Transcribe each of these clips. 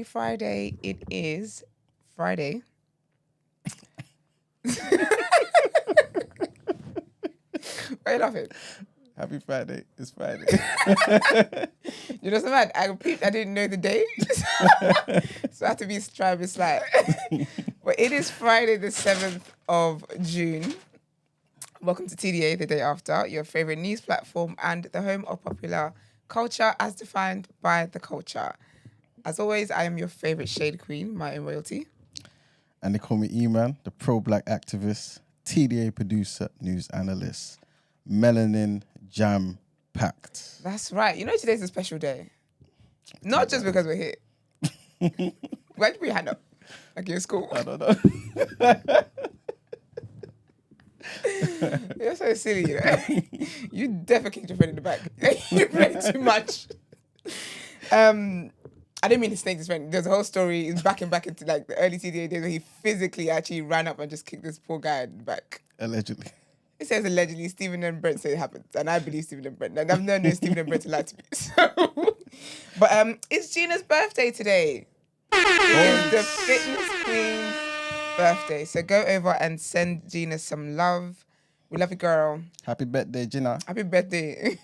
Friday. It is Friday. Why are you laughing? Happy Friday. It's Friday. You know something? I didn't know the day. So I had to be try to be slight. But it is Friday the 7th of June. Welcome to TDA, the day after, your favorite news platform and the home of popular culture as defined by the culture. As always, I am your favorite shade queen, my own royalty. And they call me Emman, the pro-black activist, TDA producer, news analyst, melanin jam packed. That's right. You know today's a special day. Not just because we're here. Why'd you put your hand up? Like you're in school. I don't know. You're so silly, you know. You definitely kicked your friend in the back. You play too much. I didn't mean to snake this friend. There's a whole story. It's back into like the early TDA days where he physically actually ran up and just kicked this poor guy in the back. Allegedly. It says allegedly. Stephen and Brent say it happened, and I believe Stephen and Brent. And I've never known Stephen and Brent to lie to me. So, but it's Gina's birthday today. It is the fitness queen's birthday. So go over and send Gina some love. We love you, girl. Happy birthday, Gina. Happy birthday.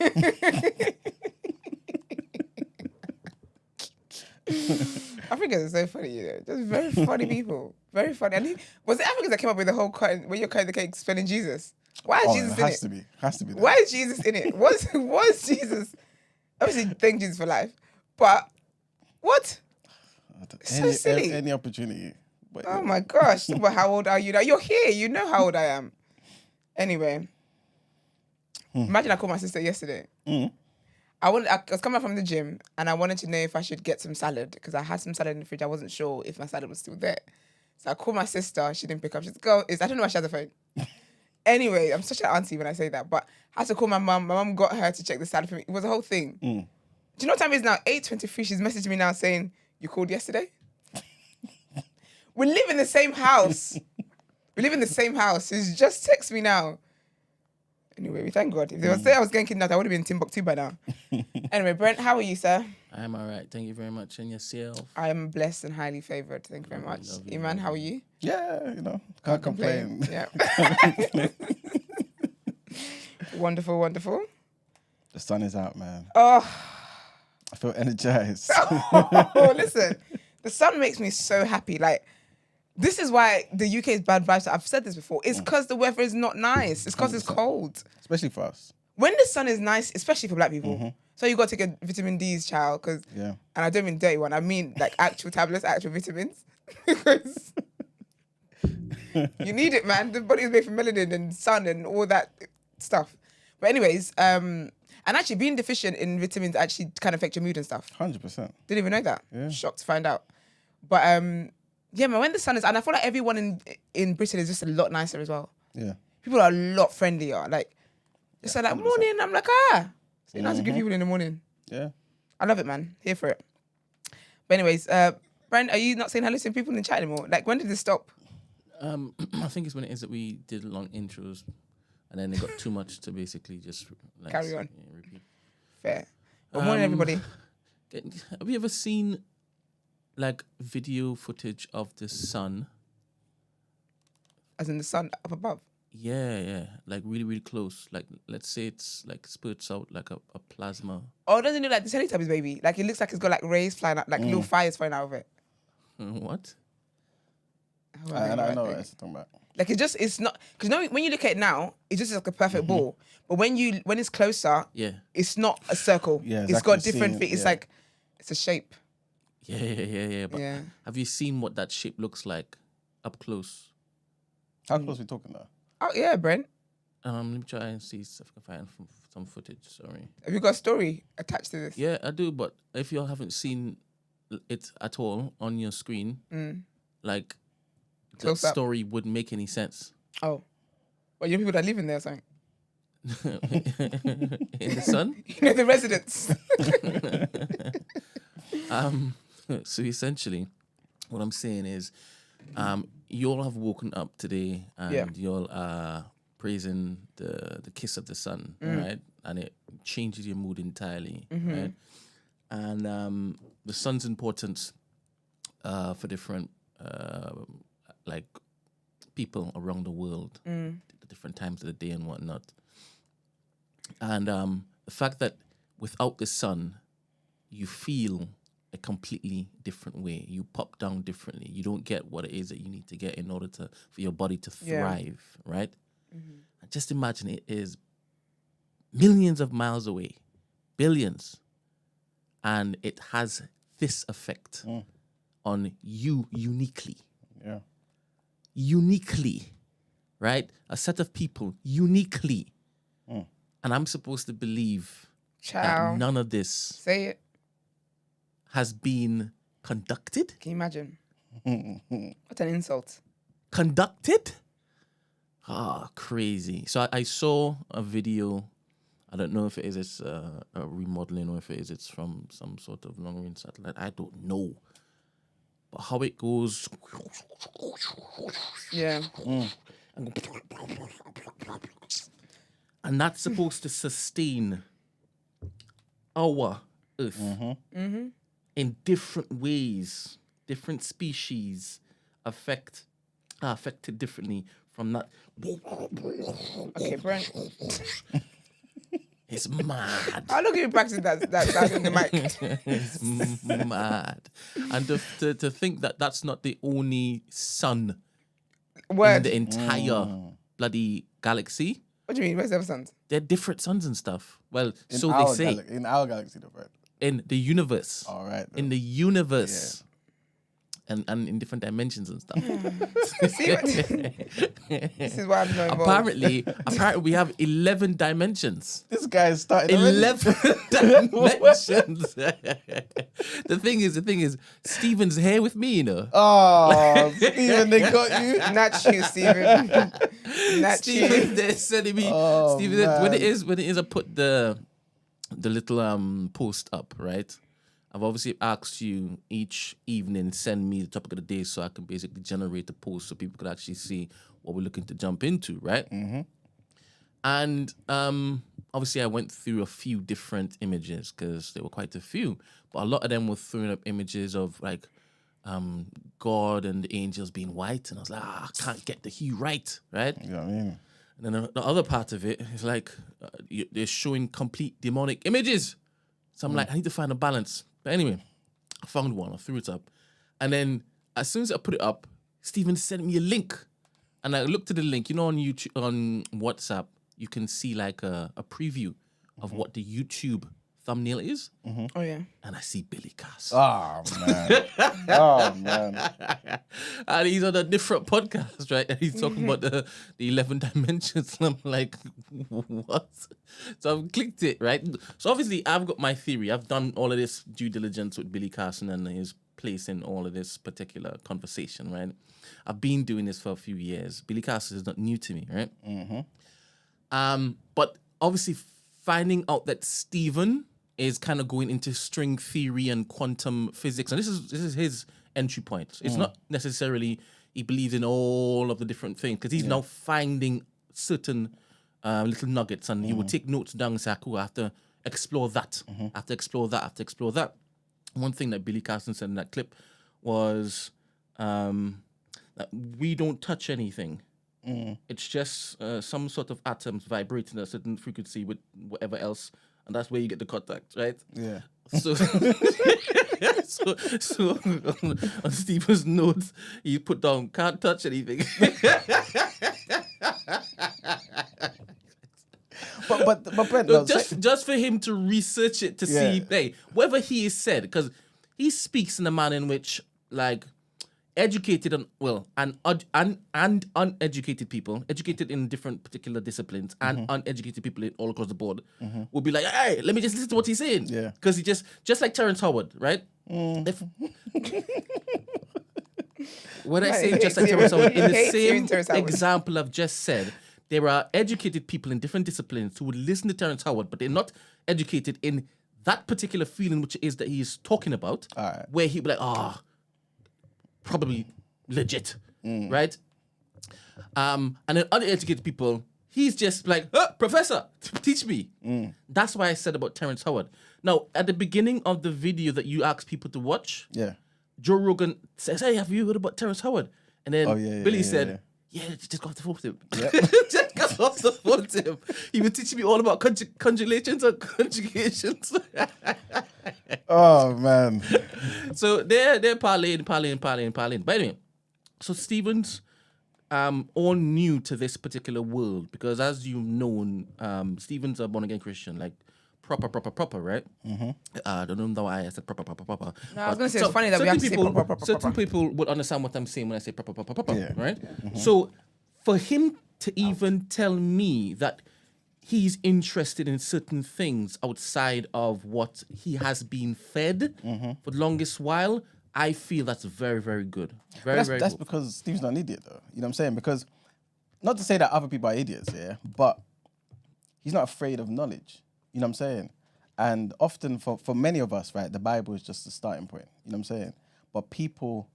Africans are so funny, you know. Just very funny people. Very funny. And was it Africans that came up with the whole when you're cutting the cake spelling Jesus? Why is Jesus in it? Has to be. Why is Jesus in it? Was Jesus? Obviously, thank Jesus for life. But what? So silly. Any opportunity. But, oh my gosh. Well, how old are you now? You're here. You know how old I am. Anyway. Imagine I called my sister yesterday. I was coming from the gym and I wanted to know if I should get some salad because I had some salad in the fridge. I wasn't sure if my salad was still there. So I called my sister. She didn't pick up. She's like, I don't know why she has a phone. Anyway, I'm such an auntie when I say that. But I had to call my mum. My mum got her to check the salad for me. It was a whole thing. Do you know what time it is now? 8:23. She's messaging me now saying, you called yesterday? We live in the same house. She's just texted me now. Anyway, we thank God. If they were saying I was getting kidnapped, I would have been in Timbuktu by now. Anyway, Brent, how are you, sir? I'm all right. Thank you very much. And yourself? I am blessed and highly favoured. Thank you very much. Emman, how are you? Yeah, can't complain. Yeah. Wonderful, wonderful. The sun is out, man. Oh. I feel energized. Oh, listen. The sun makes me so happy. Like, this is why the UK is bad vibes. I've said this before. It's because the weather is not nice. It's because it's cold. Especially for us. When the sun is nice, especially for black people, so you got to take a vitamin D's, child. And I don't mean dirty one. I mean like actual tablets, actual vitamins. Because you need it, man. The body is made from melanin and sun and all that stuff. But anyways, and actually being deficient in vitamins actually can affect your mood and stuff. 100%. Didn't even know that. Yeah. Shocked to find out. But yeah, man, when the sun is, and I feel like everyone in Britain is just a lot nicer as well. Yeah. People are a lot friendlier. Like, it's like 100%. Morning, I'm like, It's nice to give people in the morning. Yeah. I love it, man. Here for it. But anyways, Brent, are you not saying hello to people in the chat anymore? Like, when did this stop? I think it's when it is that we did long intros and then it got too much to basically just like, carry on. Yeah, repeat. Fair. Good morning, everybody. Have you ever seen like video footage of the sun? As in the sun up above? Yeah. Like really, really close. Like, let's say it's like spurts out like a plasma. Oh, doesn't it look like the Teletubbies, baby? Like, it looks like it's got like rays flying out, like little fires flying out of it. What? I know what it's talking about. Like, it's not, because when you look at it now, it's just like a perfect ball. But when it's closer, it's not a circle. Yeah, it's got different things. It's like, it's a shape. Yeah. But have you seen what that shape looks like up close? How close are we talking now? Oh, yeah, Brent. Let me try and see if I can find some footage. Sorry. Have you got a story attached to this? Yeah, I do. But if you haven't seen it at all on your screen, like, the story wouldn't make any sense. Oh. Well, you know people that live in there or something? In the sun? You know, the residents. So essentially, what I'm saying is, you all have woken up today and you all are praising the kiss of the sun, right? And it changes your mood entirely, right? And the sun's importance for different like people around the world, at different times of the day and whatnot. And the fact that without the sun, you feel a completely different way. You pop down differently. You don't get what it is that you need to get in order for your body to thrive, right? And just imagine it is millions of miles away, billions, and it has this effect on you uniquely. Yeah. Uniquely, right? A set of people uniquely. And I'm supposed to believe that none of this Say it. has been conducted? Can you imagine? What an insult. Conducted? Crazy. So I saw a video. I don't know if it is a remodeling or if it's from some sort of long-range satellite. I don't know. But how it goes. Yeah. And that's supposed to sustain our Earth in different ways. Different species affected differently from that. Okay, Brent. It's mad. How long have you practiced that in the mic? It's mad. And to think that that's not the only sun in the entire bloody galaxy. What do you mean? Where's the other suns? They're different suns and stuff. Well, In so our they say. in our galaxy, though, right? In the universe. All right. In the universe. And in different dimensions and stuff. See what? This is why I'm not involved. Apparently we have 11 dimensions. This guy's starting 11 dimensions. The thing is, Steven's here with me, you know. Oh, Steven, they got you. Not you, Steven. Not Steven's you. there sending me. Oh, Steven, when it is, I put the little post up, right? I've obviously asked you each evening send me the topic of the day so I can basically generate a post so people could actually see what we're looking to jump into, right? And obviously I went through a few different images because there were quite a few, but a lot of them were throwing up images of like God and the angels being white, and I was like, I can't get the hue right? You know what I mean? And then the other part of it is like they're showing complete demonic images. So I'm like, I need to find a balance. But anyway, I found one. I threw it up. And then as soon as I put it up, Steven sent me a link. And I looked at the link. You know, on YouTube, on WhatsApp, you can see like a preview of what the YouTube thumbnail is. Oh, yeah. And I see Billy Cass. Oh, man. Oh, man. And he's on a different podcast, right? And he's talking about the 11 dimensions. And I'm like, what? So I've clicked it, right? So obviously I've got my theory. I've done all of this due diligence with Billy Carson and his place in all of this particular conversation, right? I've been doing this for a few years. Billy Carson is not new to me, right? But obviously finding out that Steven is kind of going into string theory and quantum physics, and this is his entry point. It's not necessarily he believes in all of the different things, because he's now finding certain little nuggets, and he will take notes down and say, cool, I have to explore that. I have to explore that. I have to explore that. One thing that Billy Carson said in that clip was that we don't touch anything. It's just some sort of atoms vibrating at a certain frequency with whatever else, and that's where you get the contact, right? Yeah. So, so on Steven's notes, he put down, can't touch anything. But Brent, No, just for him to research it to see, hey, whether he is said, because he speaks in a manner in which, like, educated and uneducated people, educated in different particular disciplines, and uneducated people all across the board, will be like, hey, let me just listen to what he's saying. Yeah. Because he just like Terrence Howard, right? When I say just like Terrence Howard, in the same example I've just said, there are educated people in different disciplines who would listen to Terrence Howard, but they're not educated in that particular feeling which it is that he is talking about, where he'd be like, probably legit, right? And then uneducated people, he's just like, professor, teach me. That's why I said about Terrence Howard. Now, at the beginning of the video that you asked people to watch, Joe Rogan says, "Hey, have you heard about Terrence Howard?" And then Billy said, "Yeah, just got off the phone with him. Just got off the phone with him. He was teaching me all about conjugations and conjugations." Oh man. So they're parlaying. But anyway, so Stephen's all new to this particular world because, as you've known, Stephen's a born again Christian, like proper, right? I don't know why I said proper. No, I was gonna say it's funny that we have to say proper. Certain people would understand what I'm saying when I say proper, right? So for him to even tell me that he's interested in certain things outside of what he has been fed for the longest while, I feel that's very, very good. Very That's good. because Steve's not an idiot, though. You know what I'm saying? Because, not to say that other people are idiots, yeah, but he's not afraid of knowledge. You know what I'm saying? And often for many of us, right, the Bible is just the starting point. You know what I'm saying? But people,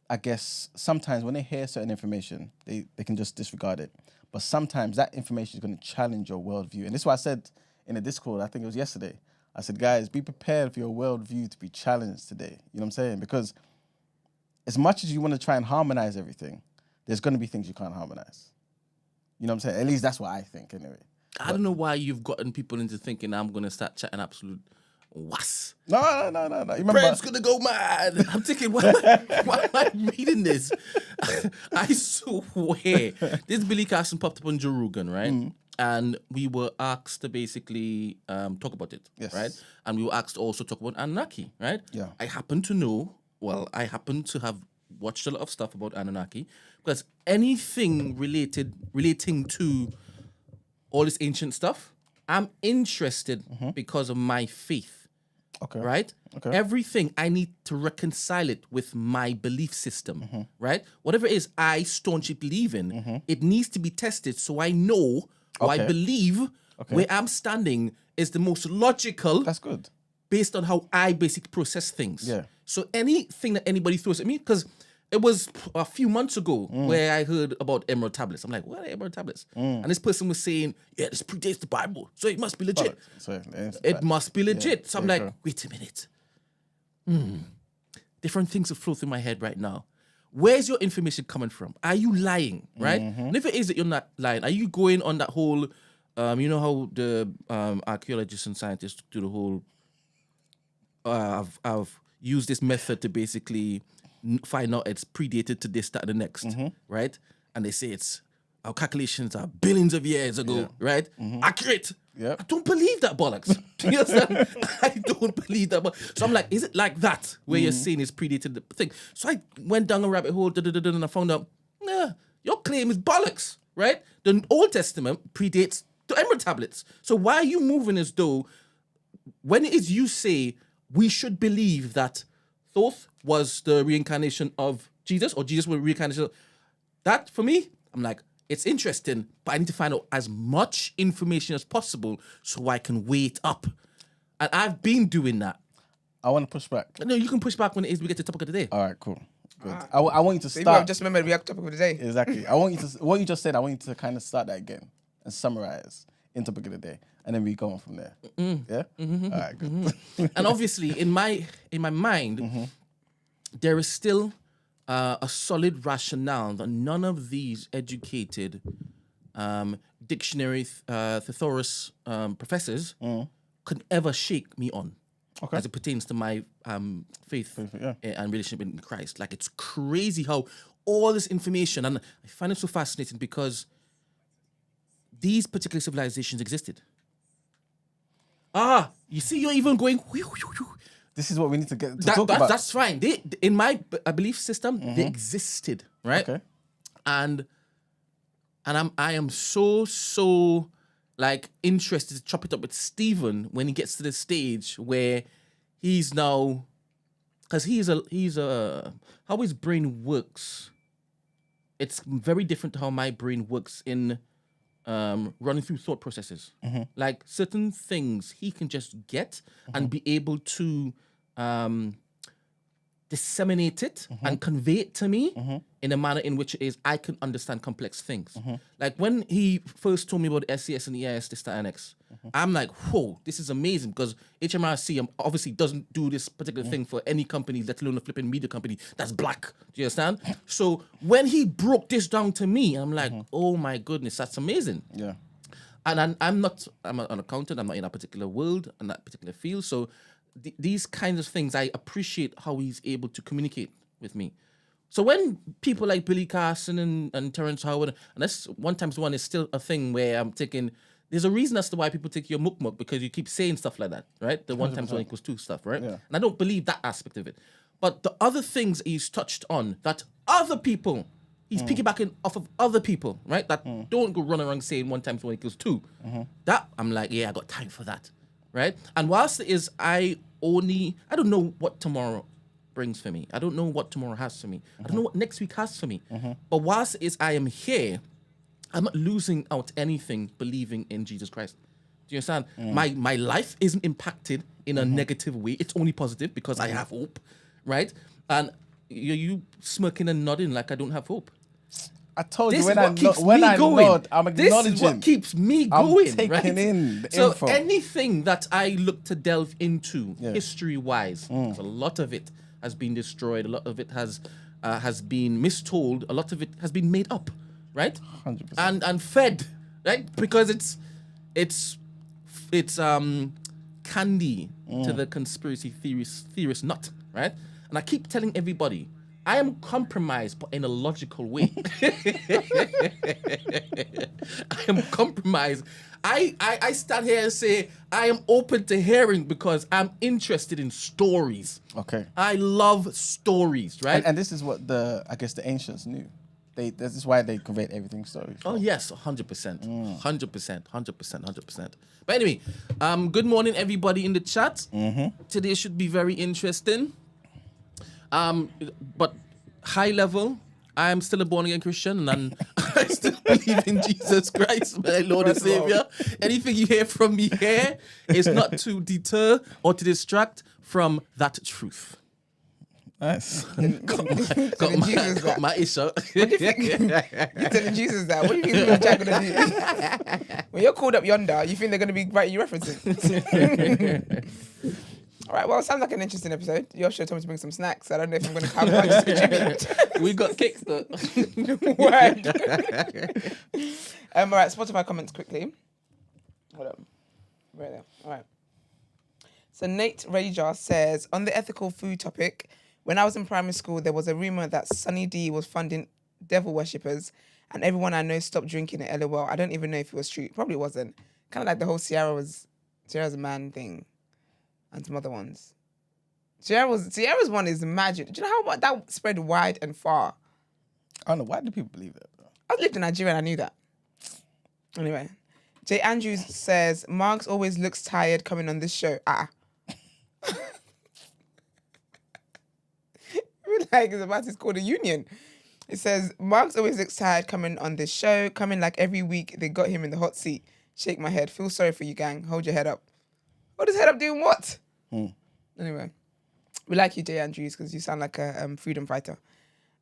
I guess, sometimes when they hear certain information, they can just disregard it. But sometimes that information is going to challenge your worldview. And this is what I said in the Discord, I think it was yesterday. I said, guys, be prepared for your worldview to be challenged today. You know what I'm saying? Because as much as you want to try and harmonize everything, there's going to be things you can't harmonize. You know what I'm saying? At least that's what I think, anyway. I don't know why you've gotten people into thinking I'm going to start chatting absolute was. No. You remember? Brent's going to go mad. I'm thinking, why am I reading this? I swear. This Billy Carson popped up on Joe Rogan, right? And we were asked to basically talk about it, right? And we were asked to also talk about Annunaki, right? Yeah. I happen to have watched a lot of stuff about Annunaki because anything relating to all this ancient stuff, I'm interested because of my faith. Okay. Right? Okay. Everything, I need to reconcile it with my belief system. Right? Whatever it is I staunchly believe in, it needs to be tested so I know or I believe where I'm standing is the most logical. That's good. Based on how I basically process things. Yeah. So anything that anybody throws at me, because it was a few months ago where I heard about emerald tablets. I'm like, what are emerald tablets? And this person was saying, yeah, this predates the Bible, so it must be legit. It must be legit. So I'm like, wait a minute. Different things have flown through my head right now. Where's your information coming from? Are you lying, right? And if it is that you're not lying, are you going on that whole, you know how the archaeologists and scientists do the whole, I've used this method to basically find out it's predated to this, that, and the next, right? And they say our calculations are billions of years ago, right? Accurate. I don't believe that bollocks. Do you understand? I don't believe that. So I'm like, is it like that where you're saying it's predated the thing? So I went down a rabbit hole, and I found out, your claim is bollocks, right? The Old Testament predates the emerald tablets. So why are you moving as though when it is you say we should believe that Thoth was the reincarnation of Jesus or Jesus was the reincarnation? That, for me, I'm like, it's interesting, but I need to find out as much information as possible so I can weigh it up. And I've been doing that. I want to push back. No, you can push back when it is we get to the topic of the day. All right, cool. Good. I want you to So start. just remember the react topic of the day. Exactly. I want you to, what you just said, I want you to kind of start that again and summarize in topic of the day. And then we go on from there. Yeah? All right, good. And obviously, in my mind, there is still a solid rationale that none of these educated dictionary thesaurus professors could ever shake me on as it pertains to my faith and relationship in Christ. Like, it's crazy how all this information, and I find it so fascinating because these particular civilizations existed. You see, you're even going. This is what we need to get to talk about. That's fine. They, in my belief system, they existed, right? Okay. And I am so like interested to chop it up with Stephen when he gets to the stage where he's now, because he's a how his brain works. It's very different to how my brain works in running through thought processes. Like certain things he can just get and be able to disseminate it and convey it to me in a manner in which it is I can understand complex things. Like when he first told me about the SES and the EIS, this, that, and X, I'm like, whoa, this is amazing, because HMRC obviously doesn't do this particular thing for any company, let alone a flipping media company that's black. Do you understand? So when he broke this down to me, I'm like, oh my goodness, that's amazing. Yeah. And I'm an accountant. I'm not in a particular world and that particular field. So these kinds of things, I appreciate how he's able to communicate with me. So when people like Billy Carson and Terrence Howard, and that's 1x1 is still a thing where I'm thinking, there's a reason as to why people take your muk, because you keep saying stuff like that, right? The 1x1 = 2 stuff, right? Yeah. And I don't believe that aspect of it. But the other things he's touched on that other people, he's piggybacking off of other people, right? That don't go run around saying 1x1 = 2. That, I'm like, yeah, I got time for that, right? And whilst it is, I don't know what tomorrow brings for me. I don't know what tomorrow has for me. I don't know what next week has for me. But whilst it is, I am here, I'm not losing out anything believing in Jesus Christ. Do you understand? My life isn't impacted in a negative way. It's only positive because I have hope, right? And you smirking and nodding like I don't have hope. I told you This when is I what keeps when me I going. nod, I'm acknowledging. This is what keeps me going. I'm taking right? in the so info. anything that I look to delve into history-wise, 'cause a lot of it has been destroyed, a lot of it has been mistold, a lot of it has been made up, right? 100%. And fed, right? Because it's candy to the conspiracy theorist nut, right? And I keep telling everybody, I am compromised, but in a logical way. I am compromised. I stand here and say I am open to hearing because I'm interested in stories. Okay. I love stories, right? And this is what the ancients knew. This is why they conveyed everything stories. Oh yes, 100%, 100%. But anyway, good morning everybody in the chat. Today should be very interesting. But high level, I am still a born again Christian, and I still believe in Jesus Christ, my Lord and Savior. Anything you hear from me here is not to deter or to distract from that truth. Nice. got my issue. You're telling Jesus that. What do you think you're going to do? When you're called up yonder, you think they're going to be writing you references? All right, well, it sounds like an interesting episode. You also told me to bring some snacks. I don't know if I'm going to have much to contribute. We got kicks though. Word. All right, Spotify comments quickly. Hold on. Right there. All right. So Nate Rager says, on the ethical food topic, when I was in primary school, there was a rumor that Sunny D was funding devil worshippers and everyone I know stopped drinking at LOL. I don't even know if it was true. It probably wasn't. Kind of like the whole Sierra's a man thing. And some other ones. Sierra's one is magic. Do you know how that spread wide and far? I don't know. Why do people believe that, though? I lived in Nigeria and I knew that. Anyway. Jay Andrews says, Marks always looks tired coming on this show. Like it's about to call the union. It says, Marks always looks tired coming on this show. Coming like every week, they got him in the hot seat. Shake my head. Feel sorry for you, gang. Hold your head up. Hold his head up doing what? Anyway, we like you, Jay Andrews, because you sound like a freedom fighter.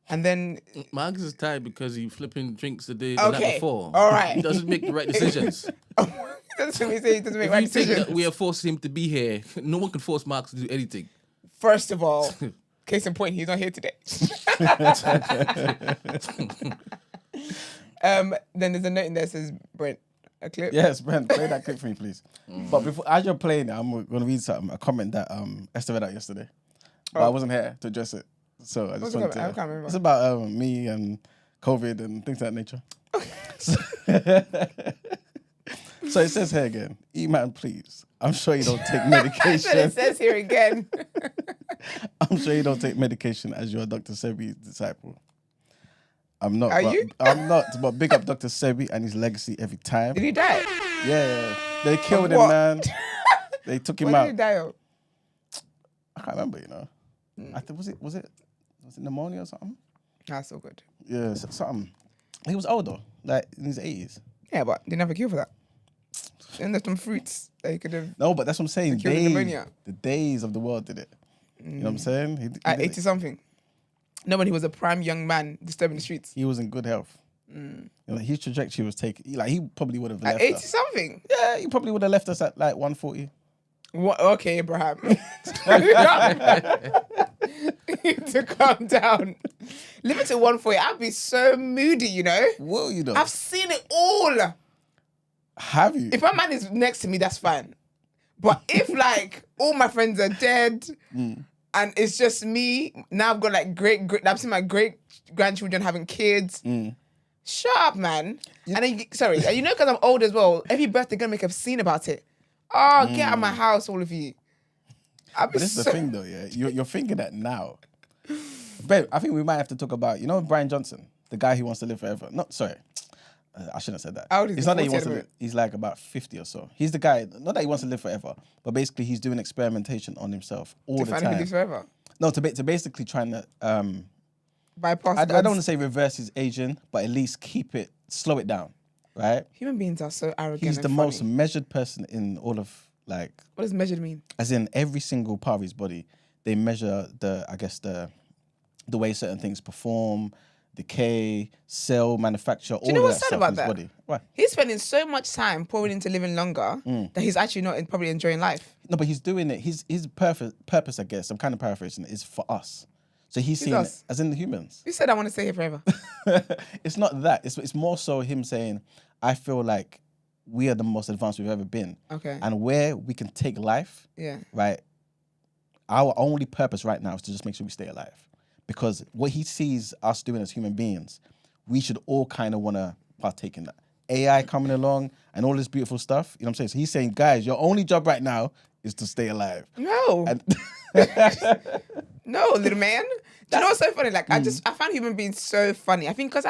And then Marcus is tired because he flipping drinks the night before. All right. He doesn't make the right decisions. That's what we say. He doesn't make If right you think decisions. that we are forcing him to be here, no one can force Marcus to do anything. First of all, case in point, he's not here today. Then there's a note in there that says, Brent, a clip? Yes, Brent, play that clip for me, please. But before, as you're playing it, I'm going to read something, a comment that Esther read out yesterday. But I wasn't here to address it. So I just wanted to... I can't remember. It's about me and COVID and things of that nature. So it says here again, Emman, please. I'm sure you don't take medication. That's what it says here again. I'm sure you don't take medication as you're Dr. Sebi's disciple. I'm not. Are you? I'm not. But big up Dr. Sebi and his legacy every time. Did he die? Yeah. They killed him, what? man. They took him What out. did he die of? I can't remember, I think was it pneumonia or something? That's so good. Yeah, something. He was older, like in his 80s. Yeah, but they never cure for that. And there's some fruits that you could have. No, but that's what I'm saying. Cure pneumonia. The days of the world did it. You know what I'm saying? He At did 80 something. No, when he was a prime young man disturbing the streets. He was in good health. You know, his trajectory was taken. Like he probably would have At left 80 us. something. Yeah, he probably would have left us at like 140. What? Okay, Abraham. You need to calm down. Limit to 140. I'd be so moody, you know. Will you though? I've seen it all. Have you? If my man is next to me, that's fine. But if like all my friends are dead and it's just me, now I've got like I've seen my great grandchildren having kids. Shut up, man. And then, you know, because I'm old as well, every birthday gonna make a scene about it. Oh, get out of my house, all of you. But this is the thing though, yeah. You're thinking that now. Babe, I think we might have to talk about, you know, Brian Johnson, the guy who wants to live forever. I shouldn't have said that. How old is he? It's not that he 40 wants to live. He's like about 50 or so. He's the guy, not that he wants to live forever, but basically he's doing experimentation on himself all the to find who time. lives forever. No, to basically trying to, Bypass I don't want to say reverse his aging, but at least slow it down, right? Human beings are so arrogant. He's the and most funny. measured person in all of, like, What does measured mean? as in every single part of his body, they measure the way certain things perform, decay, cell manufacture, all Do you know of what's that sad stuff about in his that? body. What? He's spending so much time pouring into living longer that he's actually not probably enjoying life. No, but he's doing it. His purpose, I guess, I'm kind of paraphrasing, is for us. So he's seeing it us? as in the humans. You said I want to stay here forever. It's not that. It's more so him saying, I feel like we are the most advanced we've ever been. Okay. And where we can take life, Yeah. right? Our only purpose right now is to just make sure we stay alive. Because what he sees us doing as human beings, we should all kind of want to partake in that. AI coming along and all this beautiful stuff, you know what I'm saying? So he's saying, guys, your only job right now is to stay alive. No. And No, little man. Do you know what's so funny? Like, I find human beings so funny. I think because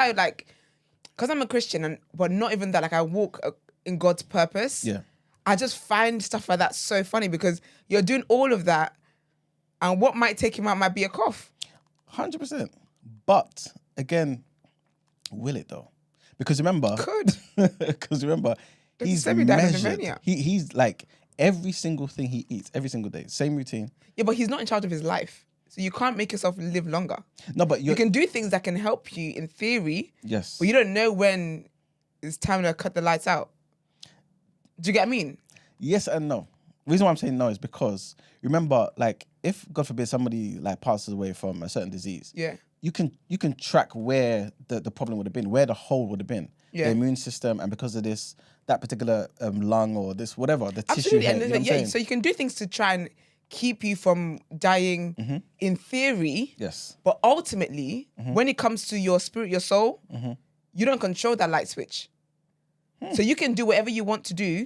I'm a Christian, but not even that, like I walk in God's purpose. yeah. I just find stuff like that so funny because you're doing all of that and what might take him out might be a cough. 100%. But again, will it though? Because remember, he's Semi died of measured. pneumonia. He's like every single thing he eats, every single day, same routine. Yeah, but he's not in charge of his life. So you can't make yourself live longer. No, but You can do things that can help you in theory, yes. but you don't know when it's time to cut the lights out. Do you get what I mean? Yes and no. The reason why I'm saying no is because remember, like, if God forbid somebody like passes away from a certain disease, Yeah. you can track where the problem would have been, where the hole would have been. Yeah. The immune system, and because of this, that particular lung or this whatever, the tissue. Absolutely. Head, And you know what I'm saying? so you can do things to try and keep you from dying in theory. Yes. But ultimately, when it comes to your spirit, your soul, you don't control that light switch. So you can do whatever you want to do,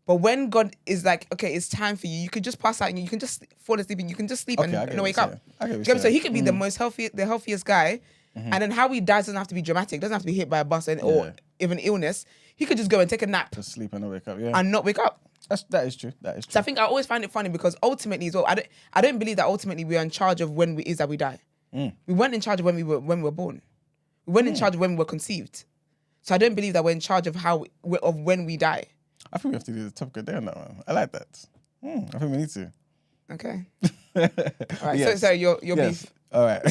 but when God is like, okay, it's time for you, you can just pass out and you can just fall asleep and you can just sleep Okay, I and get what wake you're up. saying. I get what Okay, you're so he saying. could be the healthiest guy, and then how he dies doesn't have to be dramatic, doesn't have to be hit by a bus or even illness. He could just go and take a nap To sleep and not wake up. Yeah. and not wake up. That is true. That is true. So I think I always find it funny because ultimately as well, I don't believe that ultimately we are in charge of when it is that we die. We weren't in charge of when we were born. We weren't in charge of when we were conceived. So I don't believe that we're in charge of when we die. I think we have to do the topic of the day on that one. I like that. I think we need to. Okay. All right. Yes. So your Yes. beef. All right.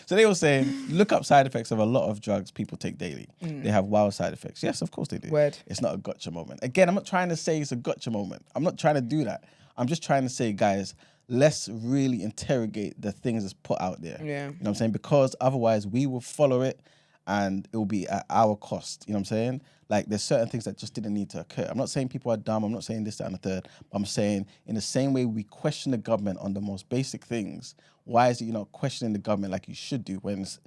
So they were saying, look up side effects of a lot of drugs people take daily. They have wild side effects. Yes, of course they do. Word. It's not a gotcha moment. Again, I'm not trying to say it's a gotcha moment. I'm not trying to do that. I'm just trying to say, guys, let's really interrogate the things that's put out there. Yeah. You know what I'm saying? Because otherwise we will follow it and it will be at our cost. You know what I'm saying? Like, there's certain things that just didn't need to occur. I'm not saying people are dumb. I'm not saying this, that, and the third. But I'm saying in the same way we question the government on the most basic things, why is it you're not questioning the government like you should do when it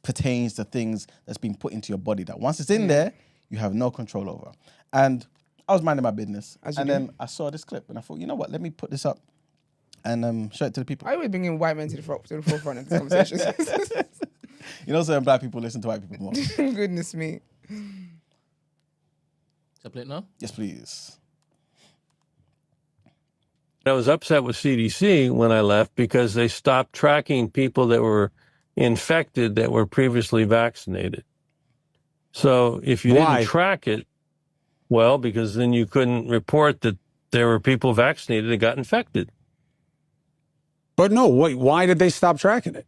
pertains to things that's been put into your body that once it's in there, you have no control over? And I was minding my business. And then I saw this clip and I thought, you know what? Let me put this up and show it to the people. I always bring in white men to the forefront of this conversation. You know, certain black people listen to white people more. Goodness me. Shall I play it now? Yes, please. I was upset with CDC when I left because they stopped tracking people that were infected that were previously vaccinated. So if you Why? didn't track it, well, because then you couldn't report that there were people vaccinated that got infected. But no, wait, why did they stop tracking it?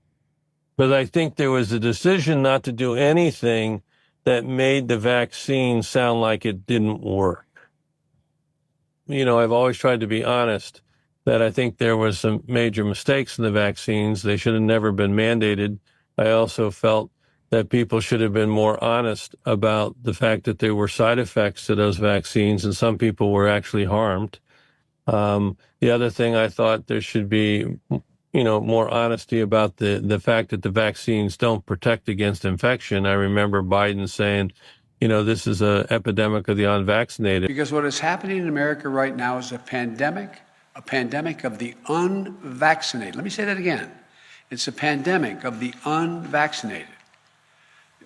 But I think there was a decision not to do anything that made the vaccine sound like it didn't work. You know, I've always tried to be honest that I think there was some major mistakes in the vaccines. They should have never been mandated. I also felt that people should have been more honest about the fact that there were side effects to those vaccines, and some people were actually harmed. The other thing I thought there should be, you know, more honesty about the fact that the vaccines don't protect against infection. I remember Biden saying, you know, this is an epidemic of the unvaccinated. Because what is happening in America right now is a pandemic of the unvaccinated. Let me say that again. It's a pandemic of the unvaccinated.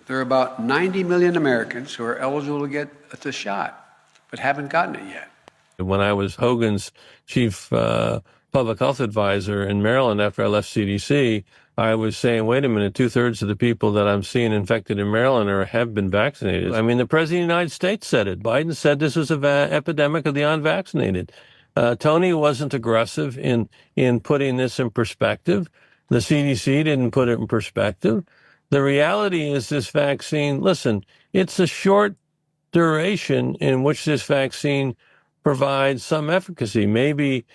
There are about 90 million Americans who are eligible to get the shot, but haven't gotten it yet. When I was Hogan's chief public health advisor in Maryland after I left CDC, I was saying, wait a minute, 2/3 of the people that I'm seeing infected in Maryland have been vaccinated. I mean, the President of the United States said it. Biden said this was an epidemic of the unvaccinated. Tony wasn't aggressive in putting this in perspective. The CDC didn't put it in perspective. The reality is this vaccine, listen, it's a short duration in which this vaccine provides some efficacy, maybe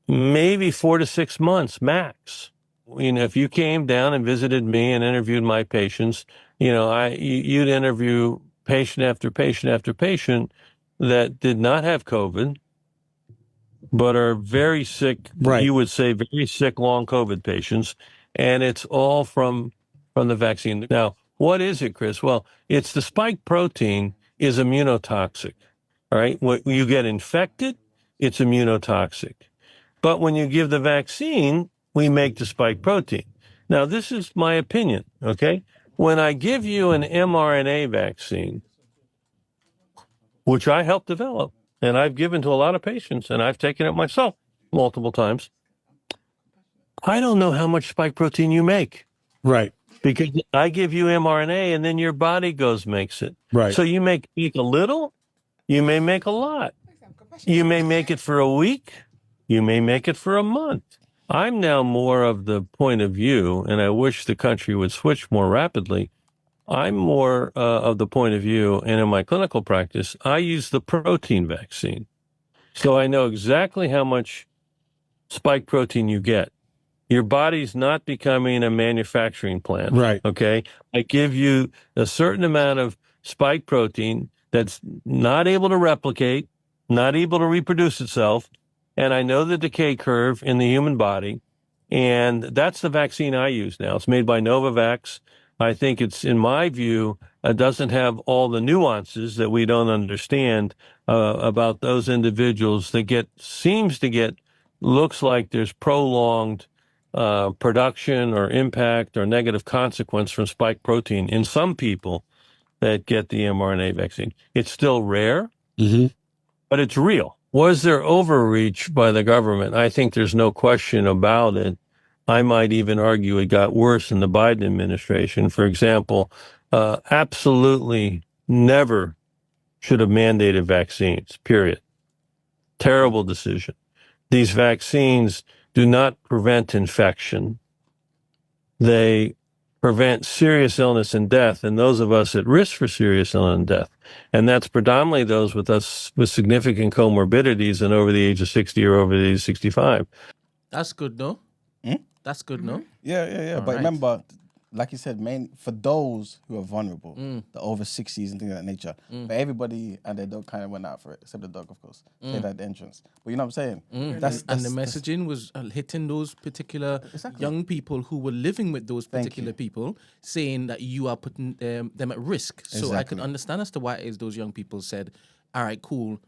4 to 6 months max. You know, if you came down and visited me and interviewed my patients, you know, you'd interview patient after patient after patient that did not have COVID, but are very sick. Right. You would say very sick long COVID patients, and it's all from the vaccine. Now, what is it, Chris? Well, it's the spike protein is immunotoxic. All right. When you get infected, it's immunotoxic. But when you give the vaccine, we make the spike protein. Now, this is my opinion, okay? When I give you an mRNA vaccine, which I helped develop, and I've given to a lot of patients, and I've taken it myself multiple times, I don't know how much spike protein you make. Right. Because I give you mRNA, and then your body makes it. Right. So you make a little, you may make a lot. You may make it for a week. You may make it for a month. I'm now more of the point of view, and I wish the country would switch more rapidly. I'm more of the point of view, and in my clinical practice, I use the protein vaccine. So I know exactly how much spike protein you get. Your body's not becoming a manufacturing plant. Right. Okay. I give you a certain amount of spike protein that's not able to replicate, not able to reproduce itself. And I know the decay curve in the human body. And that's the vaccine I use now. It's made by Novavax. I think it's, in my view, it doesn't have all the nuances that we don't understand about those individuals that looks like there's prolonged production or impact or negative consequence from spike protein in some people that get the mRNA vaccine. It's still rare, but it's real. Was there overreach by the government? I think there's no question about it. I might even argue it got worse in the Biden administration. For example, absolutely never should have mandated vaccines, period. Terrible decision. These vaccines do not prevent infection. They prevent serious illness and death, and those of us at risk for serious illness and death. And that's predominantly those with significant comorbidities and over the age of 60 or over the age of 65. That's good, no? That's good, no? Yeah. But remember, like you said, for those who are vulnerable, the over 60s and things of that nature. But everybody and their dog kind of went out for it, except the dog, of course. Stayed at the entrance. But you know what I'm saying? That's And the messaging was hitting those particular young people who were living with those particular people, saying that you are putting them at risk. So I could understand as to why it is those young people said, all right, cool,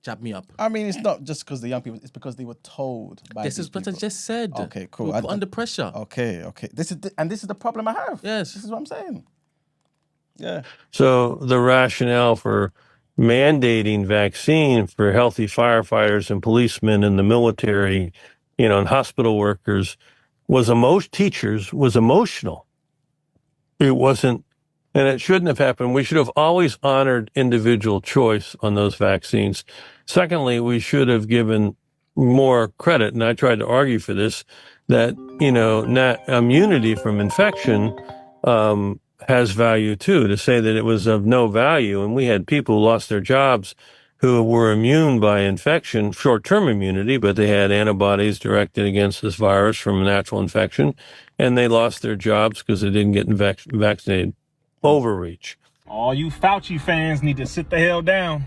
jab me up. I mean, it's not just because the young people, it's because they were told by This is what I people. just said. Okay, cool. We're put under pressure. Okay. This is the problem I have. Yes. This is what I'm saying. Yeah. So the rationale for mandating vaccine for healthy firefighters and policemen in the military, you know, and hospital workers teachers was emotional. It wasn't, and it shouldn't have happened. We should have always honored individual choice on those vaccines. Secondly, we should have given more credit, and I tried to argue for this, that, immunity from infection has value too. To say that it was of no value, and we had people who lost their jobs who were immune by infection, short-term immunity, but they had antibodies directed against this virus from a natural infection, and they lost their jobs because they didn't get vaccinated. Overreach. All you Fauci fans need to sit the hell down.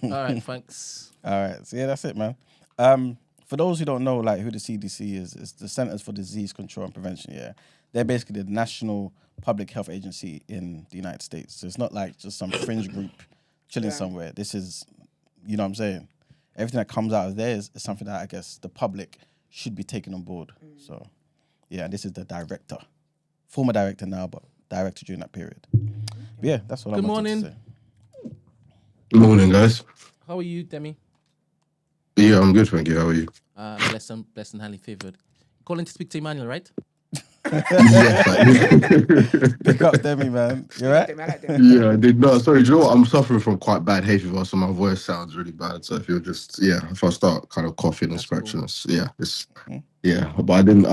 All right, thanks. All right, so yeah, that's it, man. For those who don't know, like, who the CDC is, it's the Centers for Disease Control and Prevention. Yeah, they're basically the national public health agency in the United States. So it's not like just some fringe group chilling somewhere. This is, you know what I'm saying? Everything that comes out of there is something that I guess the public should be taking on board. So, yeah, this is the director, former director now, but director during that period. But yeah, that's what I wanted to say. Good morning, guys. How are you, Demmy? Yeah, I'm good, thank you. How are you? Blessed and highly favored. Calling to speak to Emmanuel, right? Yes, I did. Pick up Demmy, man. You right? Yeah, I did. No, sorry, do you know what? I'm suffering from quite bad hay fever, so my voice sounds really bad. So if you're just, if I start kind of coughing and scratching, but I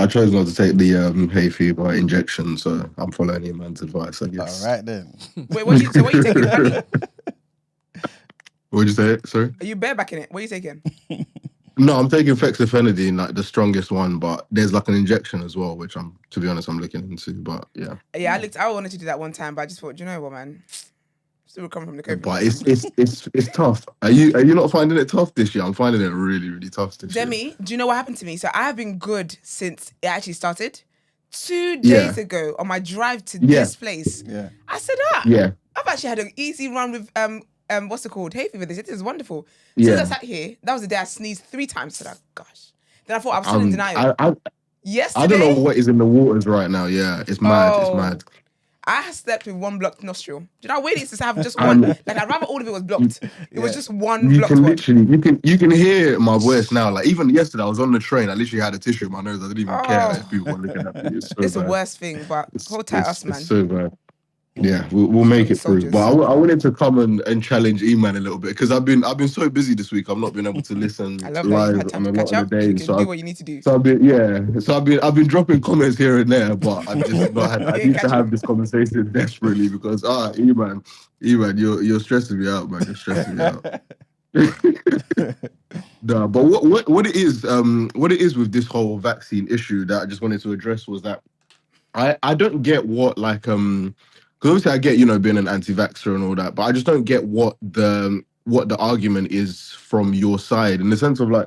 chose not to take the hay fever injection, so I'm following Emman's advice, I guess. All right, then. Wait, what are you taking, honey? What'd you say? Sorry? Are you barebacking it? What are you taking? No, I'm taking fexofenadine, like the strongest one, but there's like an injection as well, which to be honest, I'm looking into, but yeah. Yeah, I wanted to do that one time, but I just thought, you know what, man? Still recovering from the COVID. But it's tough. Are you not finding it tough this year? I'm finding it really, really tough this year. Demmy, do you know what happened to me? So I have been good since it actually started. 2 days ago on my drive to this place, I said, I've actually had an easy run with what's it called? Hay fever. This is wonderful. So I sat here. That was the day I sneezed 3 times. So gosh. Then I thought I was still in denial. Yesterday, I don't know what is in the waters right now. Yeah, it's mad. It's mad. I slept with one blocked nostril. Do you know how weird it is to have just one? Like, I'd rather all of it was blocked. It was just one blocked one. You can hear my voice now. Like, even yesterday, I was on the train. I literally had a tissue in my nose. I didn't even care if people were looking at me. It's the worst thing, but hold tight us, man. It's so bad. Yeah, we'll make it through. But I wanted to come and challenge Emman a little bit because I've been so busy this week. I've not been able to listen live on a lot of the days. So do what you need to do. So I've been dropping comments here and there, but I've just not had. I need to have this conversation desperately because Emman, you're stressing me out, man. You're stressing me out. No, but what it is with this whole vaccine issue that I just wanted to address was that I don't get what because obviously I get, being an anti-vaxxer and all that, but I just don't get what the argument is from your side in the sense of I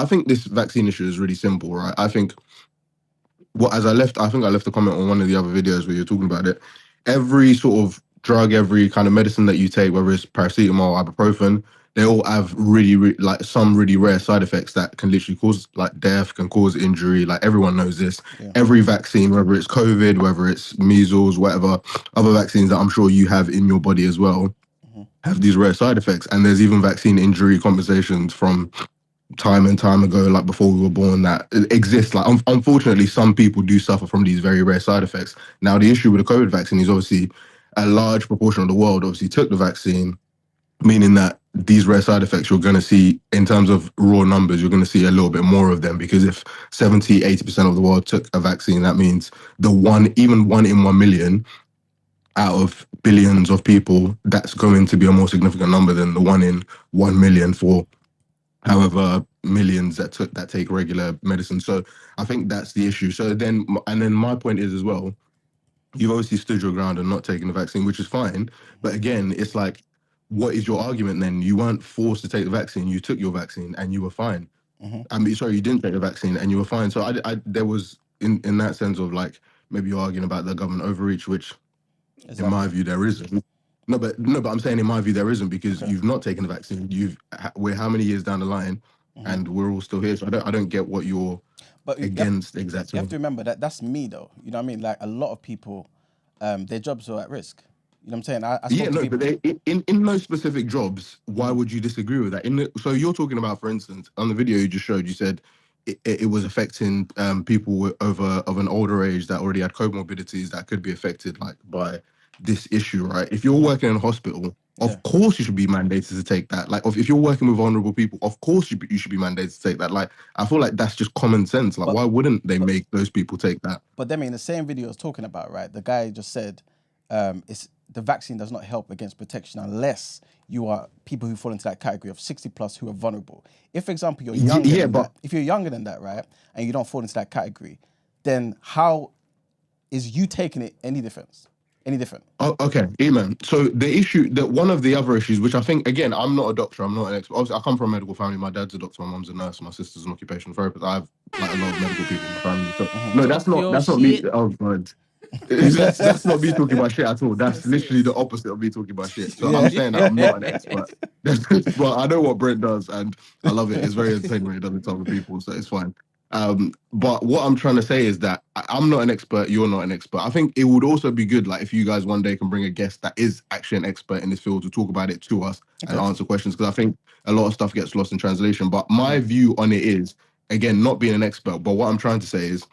think this vaccine issue is really simple, right? I think I left a comment on one of the other videos where you're talking about it. Every sort of drug, every kind of medicine that you take, whether it's paracetamol, ibuprofen, they all have really some really rare side effects that can literally cause death, can cause injury. Like, everyone knows this. Yeah. Every vaccine, whether it's COVID, whether it's measles, whatever, other vaccines that I'm sure you have in your body as well, have these rare side effects. And there's even vaccine injury compensations from time and time ago, like before we were born, that exist. Like, unfortunately, some people do suffer from these very rare side effects. Now, the issue with the COVID vaccine is obviously a large proportion of the world obviously took the vaccine, meaning that these rare side effects you're going to see in terms of raw numbers, you're going to see a little bit more of them, because if 70-80% of the world took a vaccine, that means even 1 in 1 million out of billions of people, that's going to be a more significant number than the 1 in 1 million for however millions that take regular medicine. So I think that's the issue. So then my point is as well, you've obviously stood your ground and not taken the vaccine, which is fine. But again, it's like, what is your argument then? You weren't forced to take the vaccine. You took your vaccine and you were fine. I mean, sorry, you didn't take the vaccine and you were fine. So there was, in that sense of maybe you're arguing about the government overreach, which in my view, there isn't. No, but I'm saying in my view, there isn't, because you've not taken the vaccine. We're how many years down the line and we're all still here. So I don't get what you're against exactly. You have to remember that's me though. You know what I mean? Like, a lot of people, their jobs are at risk. You know what I'm saying? But in those specific jobs, why would you disagree with that? So you're talking about, for instance, on the video you just showed, you said it was affecting people of an older age that already had comorbidities that could be affected by this issue, right? If you're working in a hospital, of course you should be mandated to take that. Like, if you're working with vulnerable people, of course you should be mandated to take that. Like, I feel like that's just common sense. Like, why wouldn't they make those people take that? But then in the same video I was talking about, right, the guy just said it's the vaccine does not help against protection unless you are people who fall into that category of 60 plus who are vulnerable. If, for example, you're younger than that, if you're younger than that, right, and you don't fall into that category, then how is you taking it any different? Oh, okay, Emman. So the issue, that one of the other issues, which I think, again, I'm not a doctor, I'm not an expert. Obviously, I come from a medical family. My dad's a doctor, my mum's a nurse, my sister's an occupational therapist. I have like a lot of medical people in my family. So no, that's not me. Oh God. That's not me talking about shit at all. That's literally the opposite of me talking about shit. So I'm saying that I'm not an expert. But I know what Brent does and I love it. It's very entertaining when he does it to other people, so it's fine. But what I'm trying to say is that I'm not an expert, you're not an expert. I think it would also be good, like, if you guys one day can bring a guest that is actually an expert in this field to talk about it to us and answer questions, because I think a lot of stuff gets lost in translation. But my view on it is, again, not being an expert, but what I'm trying to say is,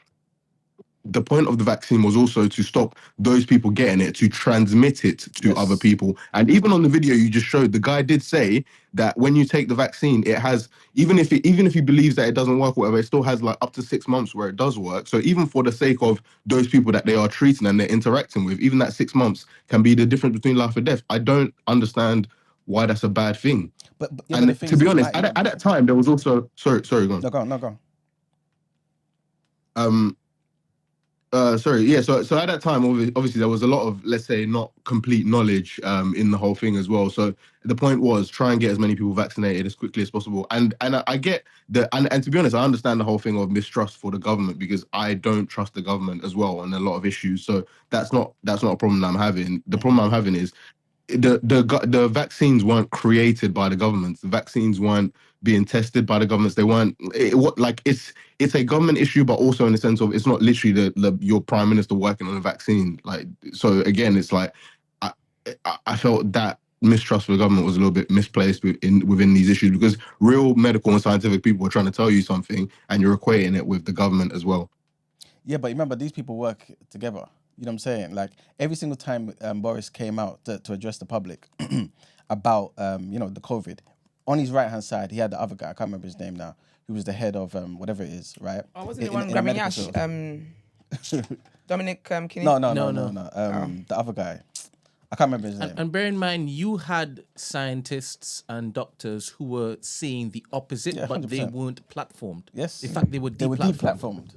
the point of the vaccine was also to stop those people getting it, to transmit it to other people. And even on the video you just showed, the guy did say that when you take the vaccine, it has, even if he believes that it doesn't work or whatever, it still has like up to 6 months where it does work. So even for the sake of those people that they are treating and they're interacting with, even that 6 months can be the difference between life and death. I don't understand why that's a bad thing. But to be honest, at that time, there was also... Sorry, go on. No, go on. So at that time, obviously, there was a lot of, let's say, not complete knowledge in the whole thing as well. So the point was, try and get as many people vaccinated as quickly as possible. And I get and to be honest, I understand the whole thing of mistrust for the government, because I don't trust the government as well on a lot of issues. So that's not a problem that I'm having. The problem I'm having is the vaccines weren't created by the governments. The vaccines weren't being tested by the governments. They weren't. It's a government issue, but also in the sense of, it's not literally your prime minister working on a vaccine. Like, so again, it's like I felt that mistrust for the government was a little bit misplaced within these issues, because real medical and scientific people are trying to tell you something, and you're equating it with the government as well. Yeah, but remember, these people work together. You know what I'm saying? Like, every single time Boris came out to address the public about, the COVID, on his right-hand side, he had the other guy, I can't remember his name now, who was the head of whatever it is, right? Oh, wasn't it one grabbing Yash? Dominic Kinney? No. The other guy. I can't remember his name. And bear in mind, you had scientists and doctors who were saying the opposite, but they weren't platformed. Yes. In fact, they were deplatformed.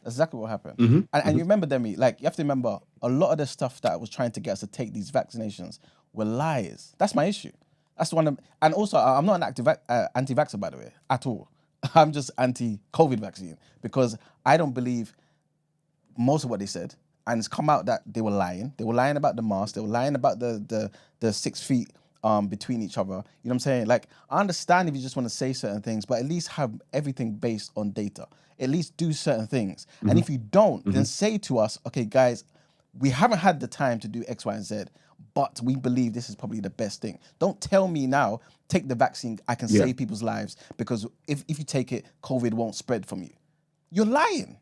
That's exactly what happened. Mm-hmm. And you remember, Demmy, like, you have to remember, a lot of the stuff that was trying to get us to take these vaccinations were lies. That's my issue. That's one of, and also, I'm not an anti-vaxxer, by the way, at all. I'm just anti-COVID vaccine, because I don't believe most of what they said. And it's come out that they were lying. They were lying about the mask. They were lying about the 6 feet between each other. You know what I'm saying? Like, I understand if you just want to say certain things, but at least have everything based on data. At least do certain things. Mm-hmm. And if you don't, then say to us, okay, guys, we haven't had the time to do X, Y, and Z, but we believe this is probably the best thing. Don't tell me now, take the vaccine, I can save people's lives, because if you take it, COVID won't spread from you. You're lying.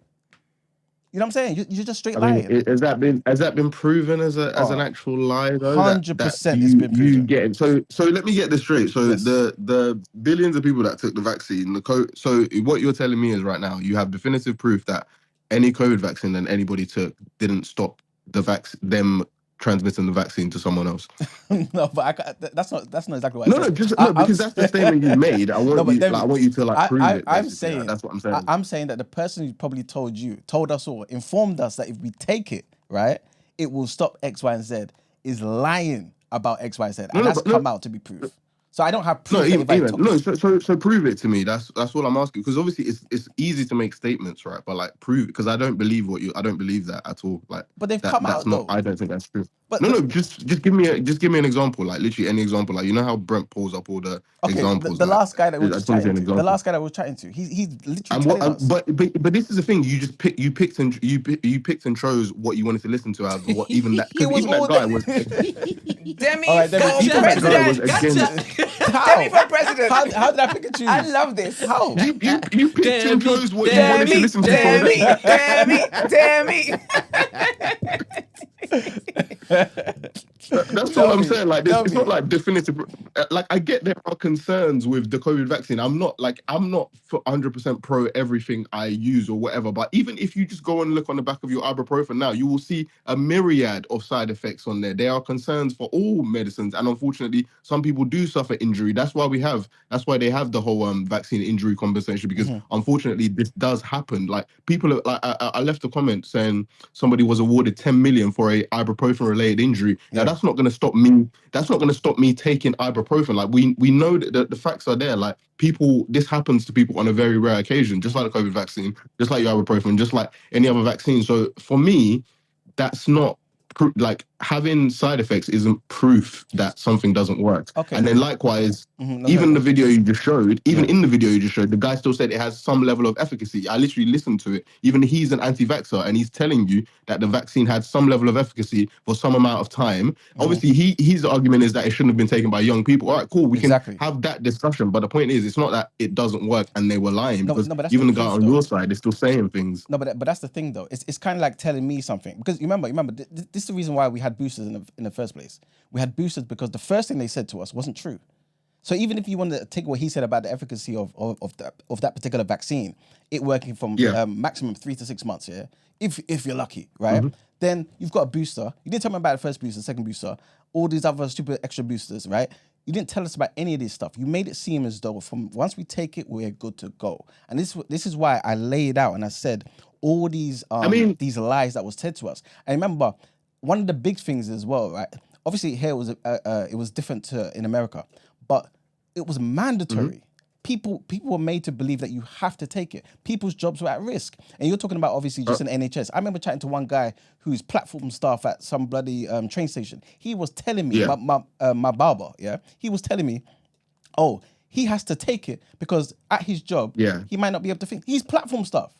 You know what I'm saying? You're just straight lying. Has that been proven as an actual lie though? 100% it's been proven. So let me get this straight. So the billions of people that took the vaccine, so what you're telling me is, right now you have definitive proof that any COVID vaccine that anybody took didn't stop them transmitting the vaccine to someone else. No, but that's not exactly what I said. Because that's the statement you made. I want you to prove it. I'm saying that's what I'm saying. I'm saying that the person who probably told us all, informed us that if we take it, right, it will stop X, Y, and Z, is lying about X, Y, and Z, and that's come out to be proof. So I don't have proof. So prove it to me. That's all I'm asking. Because obviously it's easy to make statements, right? But like, prove it, because I don't believe I don't believe that at all. Like, but they've come out though. I don't think that's true. But just give me an example. Like, literally any example. Like, you know how Brent pulls up all the examples. The last guy that we were chatting to, he's literally telling us. But this is the thing. You picked and chose what you wanted to listen to. Out of what even that, because even that guy was. Demmy, Gotcha. Demmy for president. How did I pick and choose? I love this. How? You picked and chose what you wanted to listen to. Demmy. That's all Tell I'm me. saying. Like, this, Tell it's me. not like definitive. Like, I get there are concerns with the COVID vaccine. I'm not for 100% pro everything I use or whatever. But even if you just go and look on the back of your ibuprofen now, you will see a myriad of side effects on there. There are concerns for all medicines, and unfortunately, some people do suffer injury. That's why they have the whole vaccine injury compensation, because unfortunately, this does happen. Like, people are, like, I left a comment saying somebody was awarded 10 million for a ibuprofen related injury. Now, that's not going to stop me. That's not going to stop me taking ibuprofen. Like, we know that the facts are there. Like, this happens to people on a very rare occasion, just like the COVID vaccine, just like your ibuprofen, just like any other vaccine. So for me, that's not like, having side effects isn't proof that something doesn't work. Okay. And then likewise, No, even sorry, the video you just showed, in the video you just showed, the guy still said it has some level of efficacy. I literally listened to it. Even he's an anti-vaxxer, and he's telling you that the vaccine had some level of efficacy for some amount of time. Obviously, his argument is that it shouldn't have been taken by young people. All right, cool. We can have that discussion. But the point is, it's not that it doesn't work and they were lying, because but that's even the the guy proof, on your side is still saying things. No, but that's the thing though. It's kind of like telling me something, because remember, this is the reason why we had boosters in the first place. We had boosters because the first thing they said to us wasn't true. So even if you want to take what he said about the efficacy of that particular vaccine, it working from maximum 3 to 6 months, if you're lucky, right? Then you've got a booster. You didn't tell me about the first booster, second booster, all these other stupid extra boosters, right? You didn't tell us about any of this stuff. You made it seem as though from once we take it, we're good to go. And this is why I lay it out and I said all these these lies that was said to us. And remember, one of the big things as well, right? Obviously here it was different to in America, but it was mandatory. People were made to believe that you have to take it. People's jobs were at risk. And you're talking about obviously just an NHS. I remember chatting to one guy who's platform staff at some bloody train station. He was telling me, my barber, he was telling me, oh, he has to take it because at his job, he might not be able to think. He's platform staff.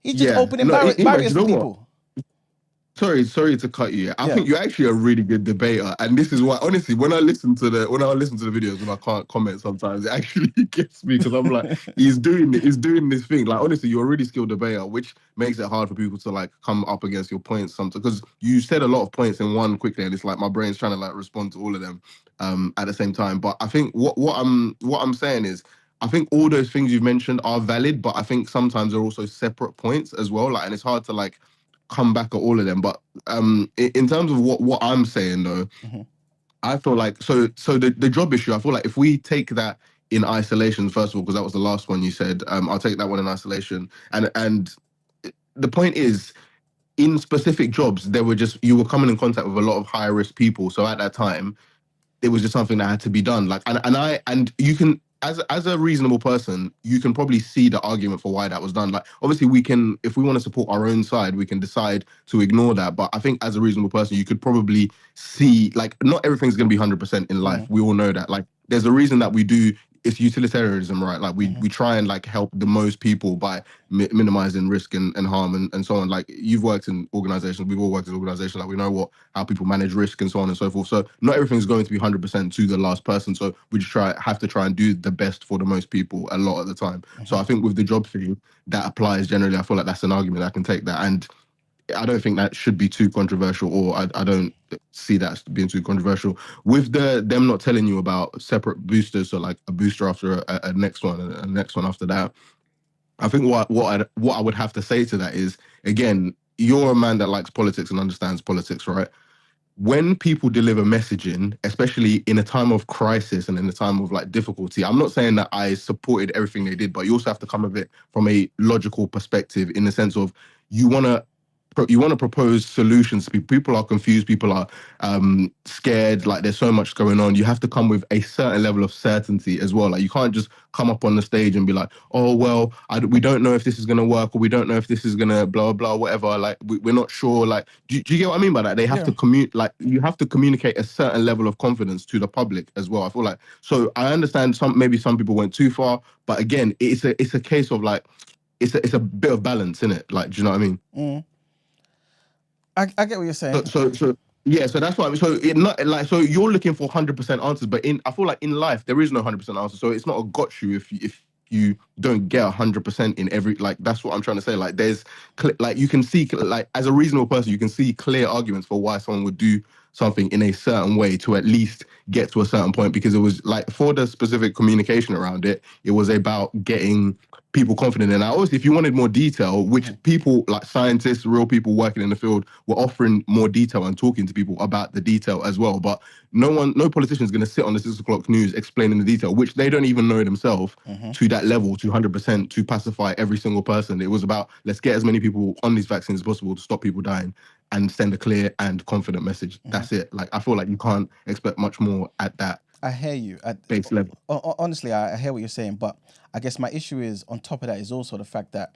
He's just opening barriers for people. Sorry to cut you. I think you're actually a really good debater, and this is why, honestly, when I listen to the videos, when I can't comment sometimes, it actually gets me, because I'm like, he's doing this thing. Like, honestly, you're a really skilled debater, which makes it hard for people to like come up against your points sometimes, because you said a lot of points in one quickly, and it's like my brain's trying to like respond to all of them at the same time. But I think what I'm saying is, I think all those things you've mentioned are valid, but I think sometimes they're also separate points as well. Like, and it's hard to like come back at all of them. But in terms of what I'm saying though, I feel like so the job issue, I feel like if we take that in isolation, first of all, because that was the last one you said, I'll take that one in isolation. And the point is, in specific jobs, you were coming in contact with a lot of high risk people. So at that time, it was just something that had to be done. Like, and you can, as a reasonable person, you can probably see the argument for why that was done. Like, obviously we can, if we want to support our own side, we can decide to ignore that. But I think as a reasonable person, you could probably see, like, not everything's going to be 100% in life. We all know that. Like, there's a reason that we do. It's utilitarianism, right? Like, we try and like help the most people by minimizing risk and harm and so on. Like, you've worked in organizations, we've all worked in organizations, like we know how people manage risk and so on and so forth. So not everything's going to be 100% to the last person. So we just have to try and do the best for the most people a lot of the time. So I think with the job thing, that applies generally. I feel like that's an argument I can take that. And I don't think that should be too controversial, or I don't see that being too controversial. With them not telling you about separate boosters, so like a booster after a next one and a next one after that, I think what I would have to say to that is, again, you're a man that likes politics and understands politics, right? When people deliver messaging, especially in a time of crisis and in a time of like difficulty, I'm not saying that I supported everything they did, but you also have to come of it from a logical perspective, in the sense of you want to propose solutions. People are confused. People are scared. Like, there's so much going on. You have to come with a certain level of certainty as well. Like, you can't just come up on the stage and be like, oh, well, we don't know if this is going to work, or we don't know if this is going to blah, blah, whatever. Like, we're not sure. Like, do you get what I mean by that? They have to you have to communicate a certain level of confidence to the public as well. I feel like, so I understand maybe some people went too far, but again, it's a case of like, it's a bit of balance, isn't it? Like, do you know what I mean? I get what you're saying. So that's why. So it not like, so you're looking for 100% answers, but I feel like in life there is no 100% answer. So it's not a got you if you don't get 100% in every, like, that's what I'm trying to say. Like, there's, like, you can see, like, as a reasonable person, you can see clear arguments for why someone would do something in a certain way to at least get to a certain point, because it was like, for the specific communication around it, it was about getting people confident. And obviously, if you wanted more detail, which people like scientists, real people working in the field, were offering more detail and talking to people about the detail as well. But no politician is going to sit on the 6 o'clock news explaining the detail, which they don't even know themselves, to that level, to 100%, to pacify every single person. It was about, let's get as many people on these vaccines as possible to stop people dying and send a clear and confident message. That's it. Like, I feel like you can't expect much more at that. I hear you at base level. Honestly, I hear what you're saying, but I guess my issue is, on top of that, is also the fact that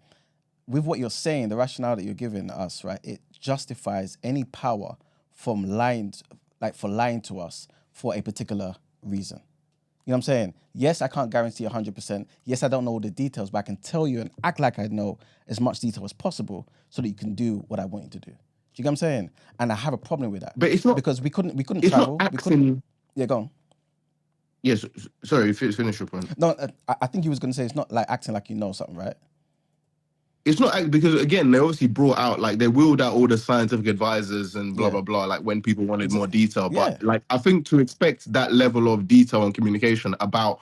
with what you're saying, the rationale that you're giving us, right, it justifies any power from lying, for lying to us for a particular reason. You know what I'm saying? Yes, I can't guarantee 100%. Yes, I don't know all the details, but I can tell you and act like I know as much detail as possible so that you can do what I want you to do. Do you get what I'm saying? And I have a problem with that. But it's not, because we couldn't it's travel. Not we couldn't. Yeah, go on. Yes, sorry, finish your point. No, I think he was going to say it's not like acting like you know something, right? It's not, because again, they obviously brought out, like, they wheeled out all the scientific advisors and blah, blah, blah, like, when people wanted more detail. But like, I think to expect that level of detail and communication about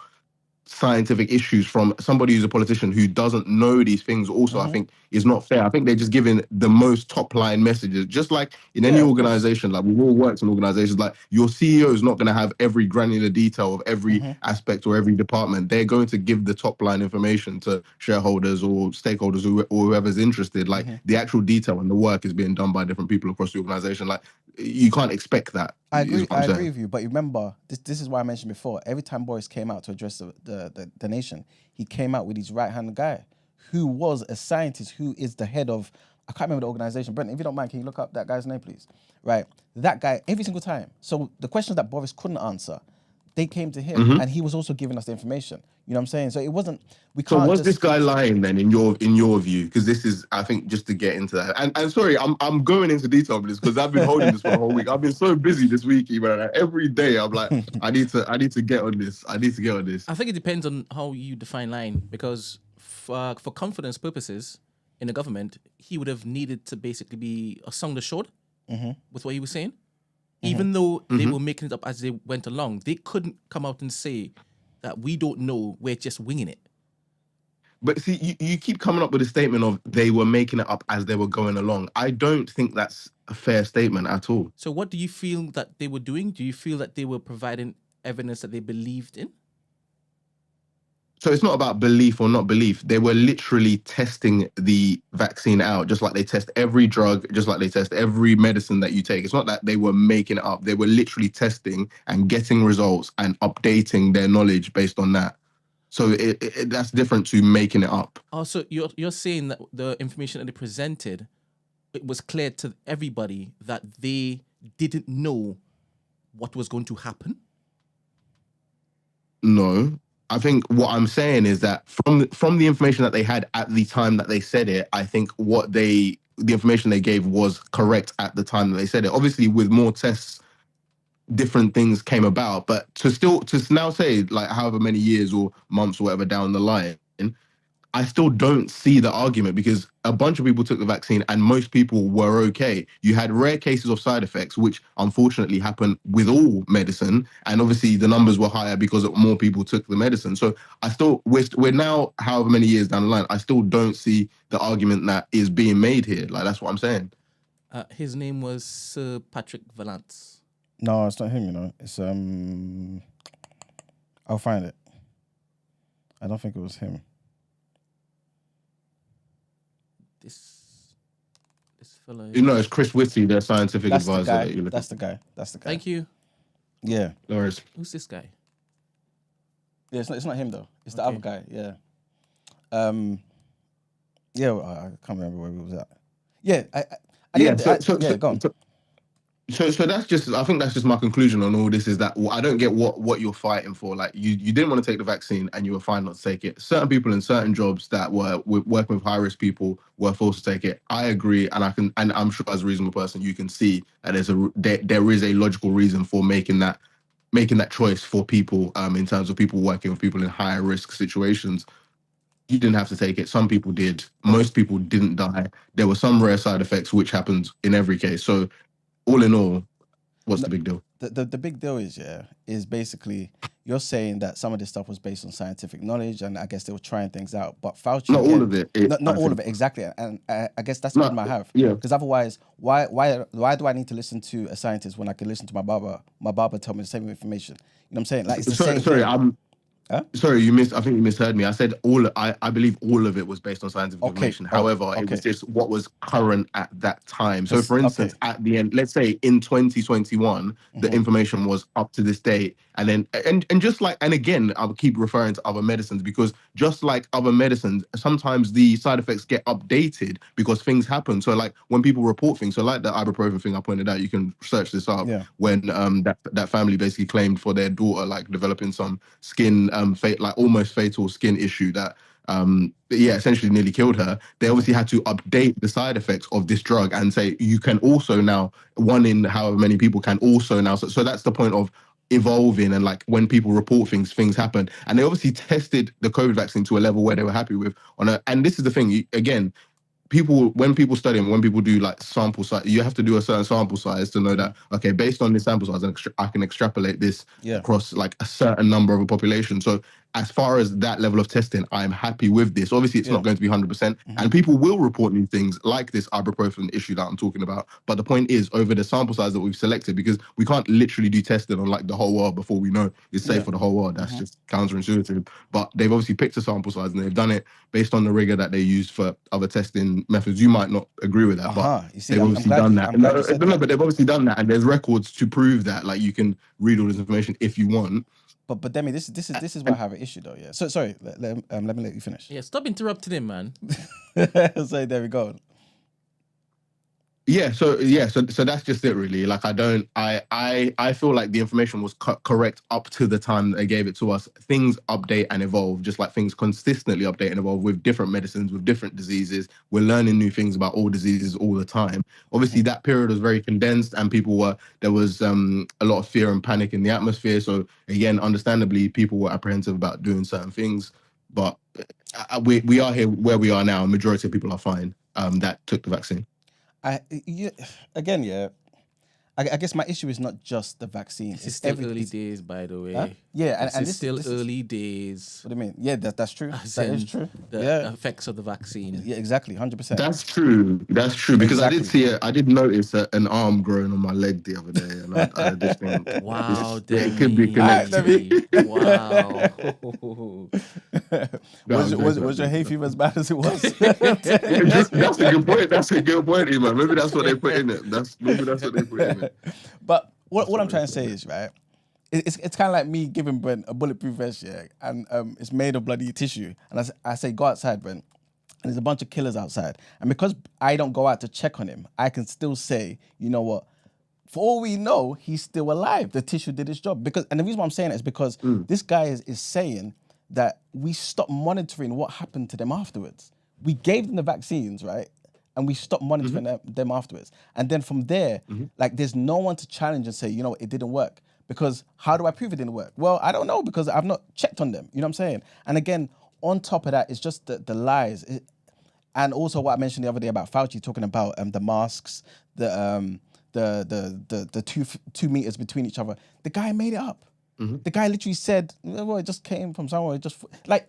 scientific issues from somebody who's a politician who doesn't know these things also, I think, is not fair. I think they're just giving the most top line messages, just like in any organization. Like, we've all worked in organizations, like, your CEO is not going to have every granular detail of every aspect or every department. They're going to give the top line information to shareholders or stakeholders or whoever's interested. Like, the actual detail and the work is being done by different people across the organization. Like, you can't expect that. I agree with you, but remember, this is why I mentioned before, every time Boris came out to address the nation, he came out with his right-hand guy, who was a scientist, who is the head of, I can't remember the organization. Brendan, if you don't mind, can you look up that guy's name, please? Right, that guy, every single time. So the questions that Boris couldn't answer, they came to him, and he was also giving us the information. You know what I'm saying? So it wasn't, we can't. So was this guy lying then, in your view? Because this is, I think, just to get into that. And sorry, I'm going into detail with this because I've been holding this for the whole week. I've been so busy this week, even every day I'm like, I need to get on this. I need to get on this. I think it depends on how you define lying, because for confidence purposes in the government, he would have needed to basically be a song assured with what he was saying. Even though they were making it up as they went along, they couldn't come out and say that we don't know, we're just winging it. But see, you keep coming up with a statement of they were making it up as they were going along. I don't think that's a fair statement at all. So what do you feel that they were doing? Do you feel that they were providing evidence that they believed in? So it's not about belief or not belief. They were literally testing the vaccine out, just like they test every drug, just like they test every medicine that you take. It's not that they were making it up. They were literally testing and getting results and updating their knowledge based on that. So that's different to making it up. Oh, so you're saying that the information that they presented, it was clear to everybody that they didn't know what was going to happen? No. I think what I'm saying is that from the information that they had at the time that they said it, I think the information they gave was correct at the time that they said it. Obviously, with more tests, different things came about, but to now say, like, however many years or months or whatever down the line, I still don't see the argument, because a bunch of people took the vaccine and most people were okay. You had rare cases of side effects, which unfortunately happen with all medicine. And obviously the numbers were higher because more people took the medicine. So we're now, however many years down the line, I still don't see the argument that is being made here. Like, that's what I'm saying. His name was Sir Patrick Vallance. No, it's not him, you know. It's, I'll find it. I don't think it was him. This fellow. You know, it's Chris Whitty, their scientific advisor. That's the guy. Thank you. Yeah. No worries. Who's this guy? Yeah, it's not him though. It's the other guy. Yeah. Yeah, I can't remember where we was at. Yeah. Go on. So that's just, I think that's just my conclusion on all this, is that I don't get what you're fighting for. Like, you didn't want to take the vaccine and you were fine not to take it. Certain people in certain jobs that were working with high risk people were forced to take it. I agree, and I'm sure as a reasonable person you can see that there is a logical reason for making that choice for people in terms of people working with people in higher risk situations. you didn't have to take it. Some people did. Most people didn't die. There were some rare side effects, which happens in every case. So all in all, what's the big deal? The big deal is basically you're saying that some of this stuff was based on scientific knowledge, and I guess they were trying things out. But Fauci, Not again, all of it. not all of it exactly, and I guess that's the problem I have. Yeah. Because otherwise, why do I need to listen to a scientist when I can listen to my barber? My barber tell me the same information. You know what I'm saying? Like it's the same Sorry, thing. Sorry, I think you misheard me. I said I believe all of it was based on scientific information. However, it was just what was current at that time. So, for instance, at the end, let's say in 2021, the information was up to this date, and then and just like, and again, I'll keep referring to other medicines, because just like other medicines, sometimes the side effects get updated because things happen. So, like when people report things, so like the ibuprofen thing I pointed out, you can search this up. Yeah. When that family basically claimed for their daughter like developing some skin like almost fatal skin issue that essentially nearly killed her. They obviously had to update the side effects of this drug and say you can also now, one in however many people can also now. So that's the point of evolving, and like when people report things happen. And they obviously tested the COVID vaccine to a level where they were happy with and this is the thing, again, when people study and when people do like sample size, you have to do a certain sample size to know that, okay, based on this sample size, I can extrapolate this across like a certain number of a population. So as far as that level of testing, I'm happy with this. Obviously, it's not going to be 100%, and people will report new things like this ibuprofen issue that I'm talking about. But the point is, over the sample size that we've selected, because we can't literally do testing on like the whole world before we know it's safe for the whole world. That's just counterintuitive. But they've obviously picked a sample size and they've done it based on the rigor that they use for other testing methods. You might not agree with that, but You see, they've obviously done that. No, But they've obviously done that, and there's records to prove that. Like you can read all this information if you want. But Demi, this is where I have an issue though. Yeah. So sorry, let me let you finish. Yeah, stop interrupting him, man. So there we go. So that's just it really. Like I feel like the information was correct up to the time that they gave it to us. Things update and evolve, just like things consistently update and evolve with different medicines, with different diseases. We're learning new things about all diseases all the time. Obviously that period was very condensed, and there was a lot of fear and panic in the atmosphere. So again, understandably, people were apprehensive about doing certain things, but we are here where we are now. Majority of people are fine that took the vaccine. I guess my issue is not just the vaccine. It's still early days, by the way. Huh? Yeah, and it's still early days. What do you mean? Yeah, that's true. That is true. The effects of the vaccine. Yeah, exactly, 100%. That's true. Because exactly. I did notice an arm growing on my leg the other day, and I just think, wow, it could be connected. Wow. Was your hay fever as bad as it was? That's a good point. That's a good point, Emman. Maybe that's what they put in it. Maybe that's what they put in it. But what I'm trying to say is, right, it's kind of like me giving Brent a bulletproof vest, yeah, and it's made of bloody tissue, and I say go outside, Brent, and there's a bunch of killers outside, and because I don't go out to check on him, I can still say, you know what, for all we know, he's still alive. The tissue did its job. And the reason why I'm saying it is because this guy is saying that we stopped monitoring what happened to them afterwards. We gave them the vaccines, right? And we stopped monitoring them afterwards. And then from there, like there's no one to challenge and say, you know, it didn't work. Because how do I prove it didn't work? Well, I don't know, because I've not checked on them. You know what I'm saying? And again, on top of that, it's just the lies. And also what I mentioned the other day about Fauci talking about the masks, the 2 meters between each other. The guy made it up. The guy literally said, well, it just came from somewhere.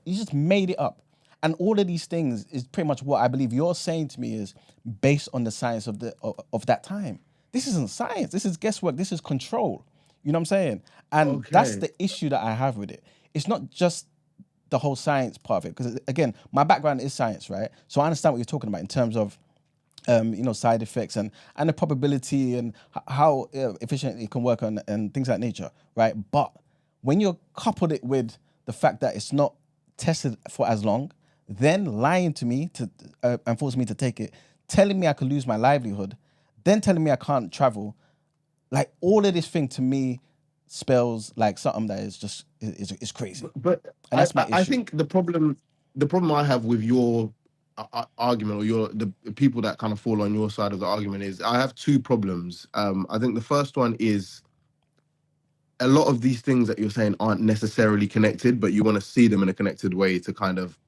He just made it up. And all of these things is pretty much what I believe you're saying to me is based on the science of that time. This isn't science. This is guesswork. This is control. You know what I'm saying? And that's the issue that I have with it. It's not just the whole science part of it. Because again, my background is science, right? So I understand what you're talking about in terms of side effects and the probability and how efficient it can work on and things like nature, right? But when you're coupled it with the fact that it's not tested for as long, then lying to me and forcing me to take it, telling me I could lose my livelihood, then telling me I can't travel, like all of this thing to me spells like something that is just is crazy. But and that's my issue. I think the problem I have with your argument, or the people that kind of fall on your side of the argument, is I have two problems. I think the first one is a lot of these things that you're saying aren't necessarily connected, but you want to see them in a connected way to kind of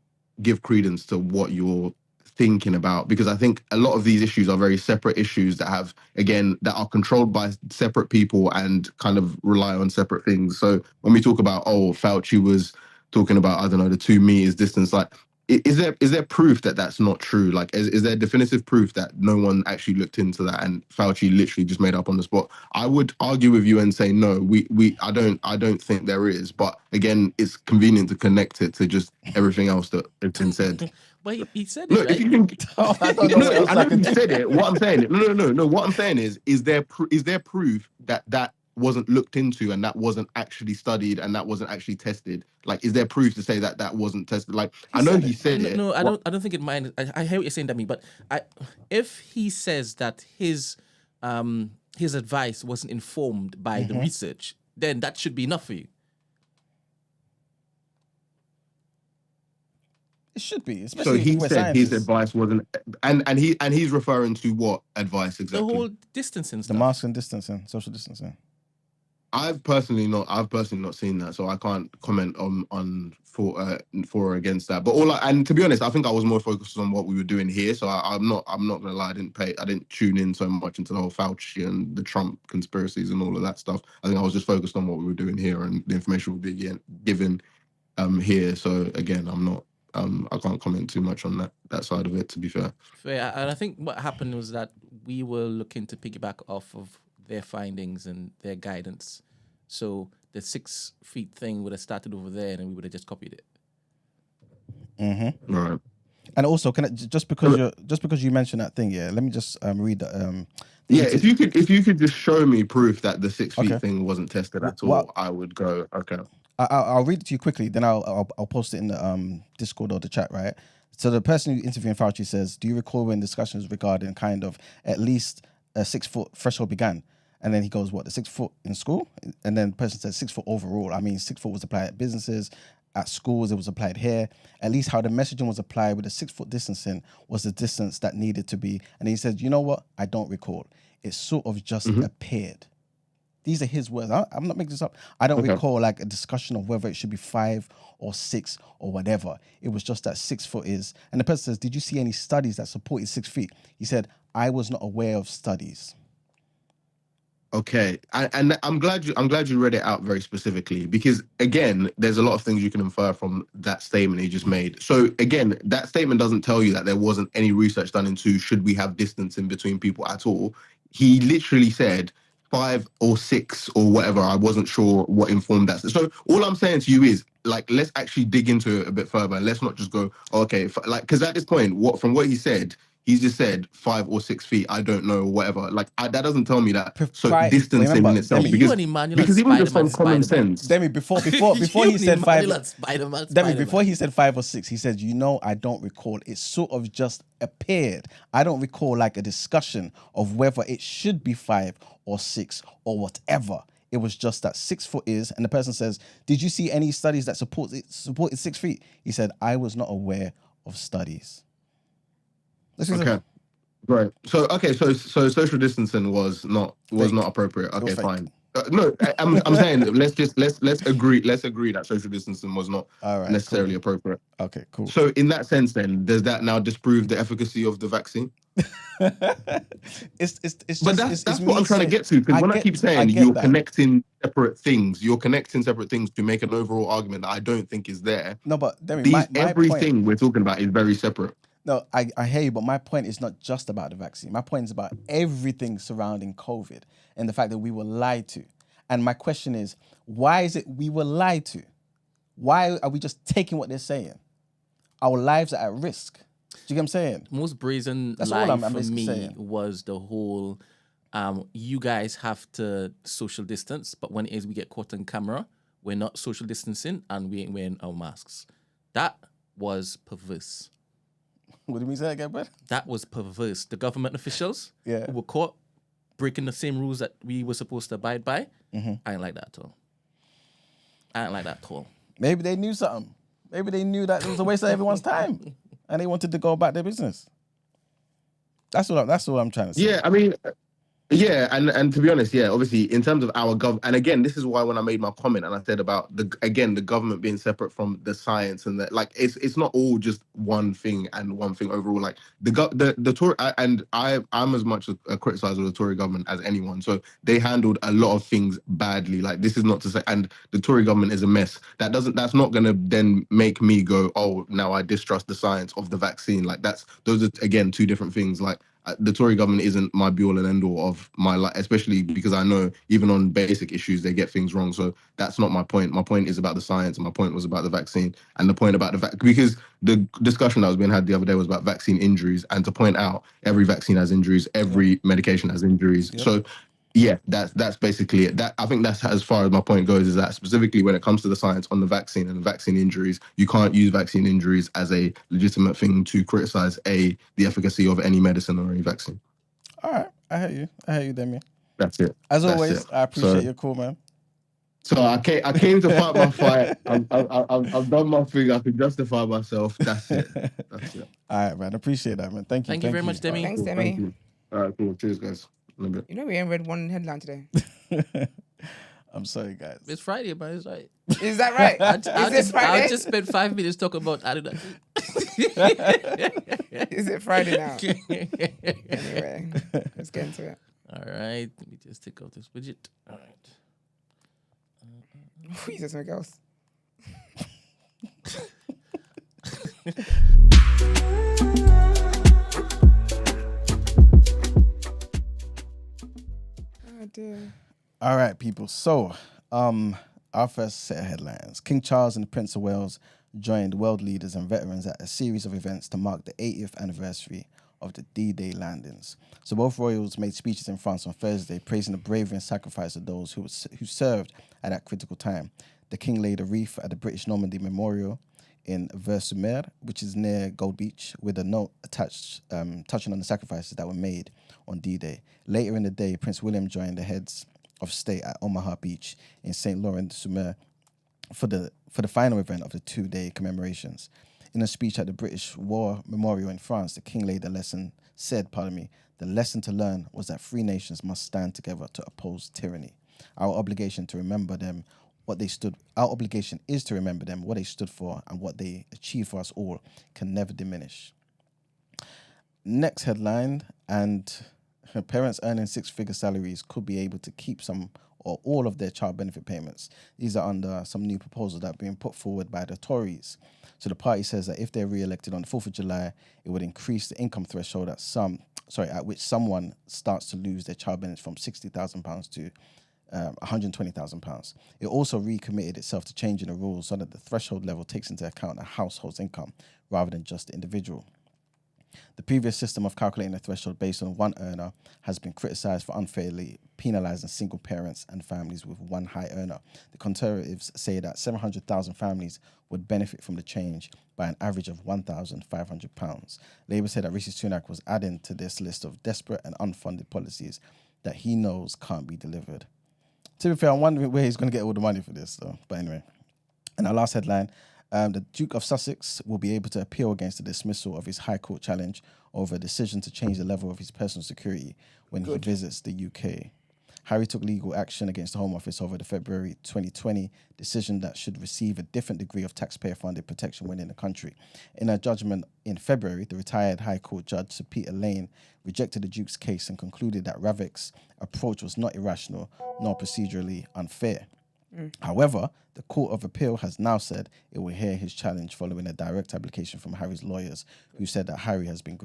give credence to what you're thinking about, because I think a lot of these issues are very separate issues that have, again, that are controlled by separate people and kind of rely on separate things. So when we talk about, Fauci was talking about, I don't know, the 2 meters distance, like, is there proof that that's not true? Like, is there definitive proof that no one actually looked into that and Fauci literally just made up on the spot? I would argue with you and say no. I don't think there is. But again, it's convenient to connect it to just everything else that has been said. But he said No, it, right? if you can, I don't know what else I I know can you said it. What I'm saying, no. What I'm saying is there proof that wasn't looked into and that wasn't actually studied and that wasn't actually tested? Like, is there proof to say that wasn't tested? Like, I know he said it. No, I don't think it mind. I hear what you're saying, Demmy, but if he says that his advice wasn't informed by the research, then that should be enough for you. It should be. So he said his advice wasn't, and he's referring to what advice exactly? The whole distancing stuff. The mask and distancing, social distancing. I've personally not seen that, so I can't comment on for or against that. But and to be honest, I think I was more focused on what we were doing here. So I'm not gonna lie, I didn't tune in so much into the whole Fauci and the Trump conspiracies and all of that stuff. I think I was just focused on what we were doing here and the information we'll be given here. So again, I can't comment too much on that side of it, to be fair. Fair. And I think what happened was that we were looking to piggyback off of their findings and their guidance. So the 6 feet thing would have started over there, and we would have just copied it. Mm-hmm. Right. And also, just because you mentioned that thing, let me just read that. If you could just show me proof that the 6 feet thing wasn't tested at all, I would go, okay. I'll read it to you quickly, then I'll post it in the Discord or the chat, right? So the person who interviewing Fauci says, do you recall when discussions regarding kind of at least a 6 foot threshold began? And then he goes, what, the 6 foot in school? And then the person says 6 foot overall. I mean, 6 foot was applied at businesses, at schools, it was applied here. At least how the messaging was applied with the 6 foot distancing was the distance that needed to be. And he said, you know what? I don't recall. It sort of just appeared. These are his words. I'm not making this up. I don't recall like a discussion of whether it should be 5 or 6 or whatever. It was just that 6 foot is. And the person says, did you see any studies that supported 6 feet? He said, I was not aware of studies. Okay, and I'm glad you read it out very specifically, because again, there's a lot of things you can infer from that statement he just made. So again, that statement doesn't tell you that there wasn't any research done into should we have distance in between people at all. He literally said 5 or 6 or whatever. I wasn't sure what informed that. So all I'm saying to you is, like, let's actually dig into it a bit further. Let's not just go, okay, like, because at this point, from what he said, he's just said 5 or 6 feet. I don't know, whatever. Like, that doesn't tell me that. So distancing in itself, Demmy, because even just on common sense. Demmy, before he said 5, Demmy, before he said 5 or 6, he said, I don't recall. It sort of just appeared. I don't recall like a discussion of whether it should be 5 or 6 or whatever. It was just that 6 foot is, and the person says, did you see any studies that supported 6 feet? He said, I was not aware of studies. Okay, right. So social distancing was not appropriate. Okay, fine. No, I'm saying let's agree that social distancing was not necessarily appropriate. Okay, cool. So in that sense, then does that now disprove the efficacy of the vaccine? It's that's what I'm trying to get to, because when I keep saying you're connecting separate things to make an overall argument that I don't think is there. No, but Demmy, everything we're talking about is very separate. No, I hear you, but my point is not just about the vaccine. My point is about everything surrounding COVID and the fact that we were lied to. And my question is, why is it we were lied to? Why are we just taking what they're saying? Our lives are at risk. Do you get what I'm saying? Most brazen lie for me was the whole, you guys have to social distance, but when it is we get caught on camera, we're not social distancing and we ain't wearing our masks. That was perverse. What do you mean say that again, bro? That was perverse. The government officials who were caught breaking the same rules that we were supposed to abide by. I ain't like that at all. Maybe they knew something. Maybe they knew that it was a waste of everyone's time and they wanted to go about their business. That's what I'm trying to say. Yeah, I mean, Yeah, and to be honest, yeah, obviously in terms of our and again, this is why when I made my comment and I said about the government being separate from the science and that, like, it's not all just one thing and one thing overall. Like the Tory, and I'm as much a criticizer of the Tory government as anyone. So they handled a lot of things badly. Like, this is not to say, and the Tory government is a mess. That's not gonna then make me go, oh, now I distrust the science of the vaccine. Like, those are again two different things. Like, the Tory government isn't my be all and end all of my life, especially because I know even on basic issues they get things wrong. So that's not my point. My point is about the science, and my point was about the vaccine, and the point about because the discussion that was being had the other day was about vaccine injuries, and to point out every vaccine has injuries, every medication has injuries. So yeah, that's basically it. That I think that's as far as my point goes, is that specifically when it comes to the science on the vaccine and the vaccine injuries, you can't use vaccine injuries as a legitimate thing to criticize the efficacy of any medicine or any vaccine. All right, I hear you, Demmy. That's it. As That's always, it. I appreciate your call, man. So I came to fight my fight. I've done my thing. I can justify myself. That's it. That's it. All right, man. Appreciate that, man. Thank you. Thank you very much, Demmy. Thanks, Cool. Demmy. Thank you. All right, cool. Cheers, guys. In a bit. You know we ain't read one headline today. I'm sorry, guys. It's Friday, but it's right. Is that right? Is it Friday? I just spent 5 minutes talking about Annunaki. Is it Friday now? Anyway, let's get into it. All right, let me just take out this widget. All right. He said something else. Oh dear. All right, people. So, our first set of headlines. King Charles and the Prince of Wales joined world leaders and veterans at a series of events to mark the 80th anniversary of the D-Day landings. So both royals made speeches in France on Thursday, praising the bravery and sacrifice of those who served at that critical time. The king laid a wreath at the British Normandy Memorial in Vers-sur-Mer, which is near Gold Beach, with a note attached touching on the sacrifices that were made on D-Day. Later in the day, Prince William joined the heads of state at Omaha Beach in St. Laurent-sur-Mer for the final event of the 2-day commemorations. In a speech at the British War Memorial in France, the king said, the lesson to learn was that free nations must stand together to oppose tyranny. Our obligation is to remember them, what they stood for, and what they achieved for us all can never diminish. Next headline, and parents earning 6-figure salaries could be able to keep some or all of their child benefit payments. These are under some new proposals that are being put forward by the Tories. So the party says that if they're re-elected on the 4th of July, it would increase the income threshold at which someone starts to lose their child benefit from £60,000 to £120,000. It also recommitted itself to changing the rules so that the threshold level takes into account a household's income rather than just the individual. The previous system of calculating the threshold based on one earner has been criticised for unfairly penalising single parents and families with one high earner. The Conservatives say that 700,000 families would benefit from the change by an average of £1,500. Labour said that Rishi Sunak was adding to this list of desperate and unfunded policies that he knows can't be delivered. To be fair, I'm wondering where he's going to get all the money for this, though. But anyway, and our last headline. The Duke of Sussex will be able to appeal against the dismissal of his High Court challenge over a decision to change the level of his personal security when he visits the UK. Harry took legal action against the Home Office over the February 2020 decision that should receive a different degree of taxpayer-funded protection when in the country. In a judgment in February, the retired High Court Judge Sir Peter Lane rejected the Duke's case and concluded that Ravik's approach was not irrational nor procedurally unfair. However, the Court of Appeal has now said it will hear his challenge following a direct application from Harry's lawyers, who said that Harry had been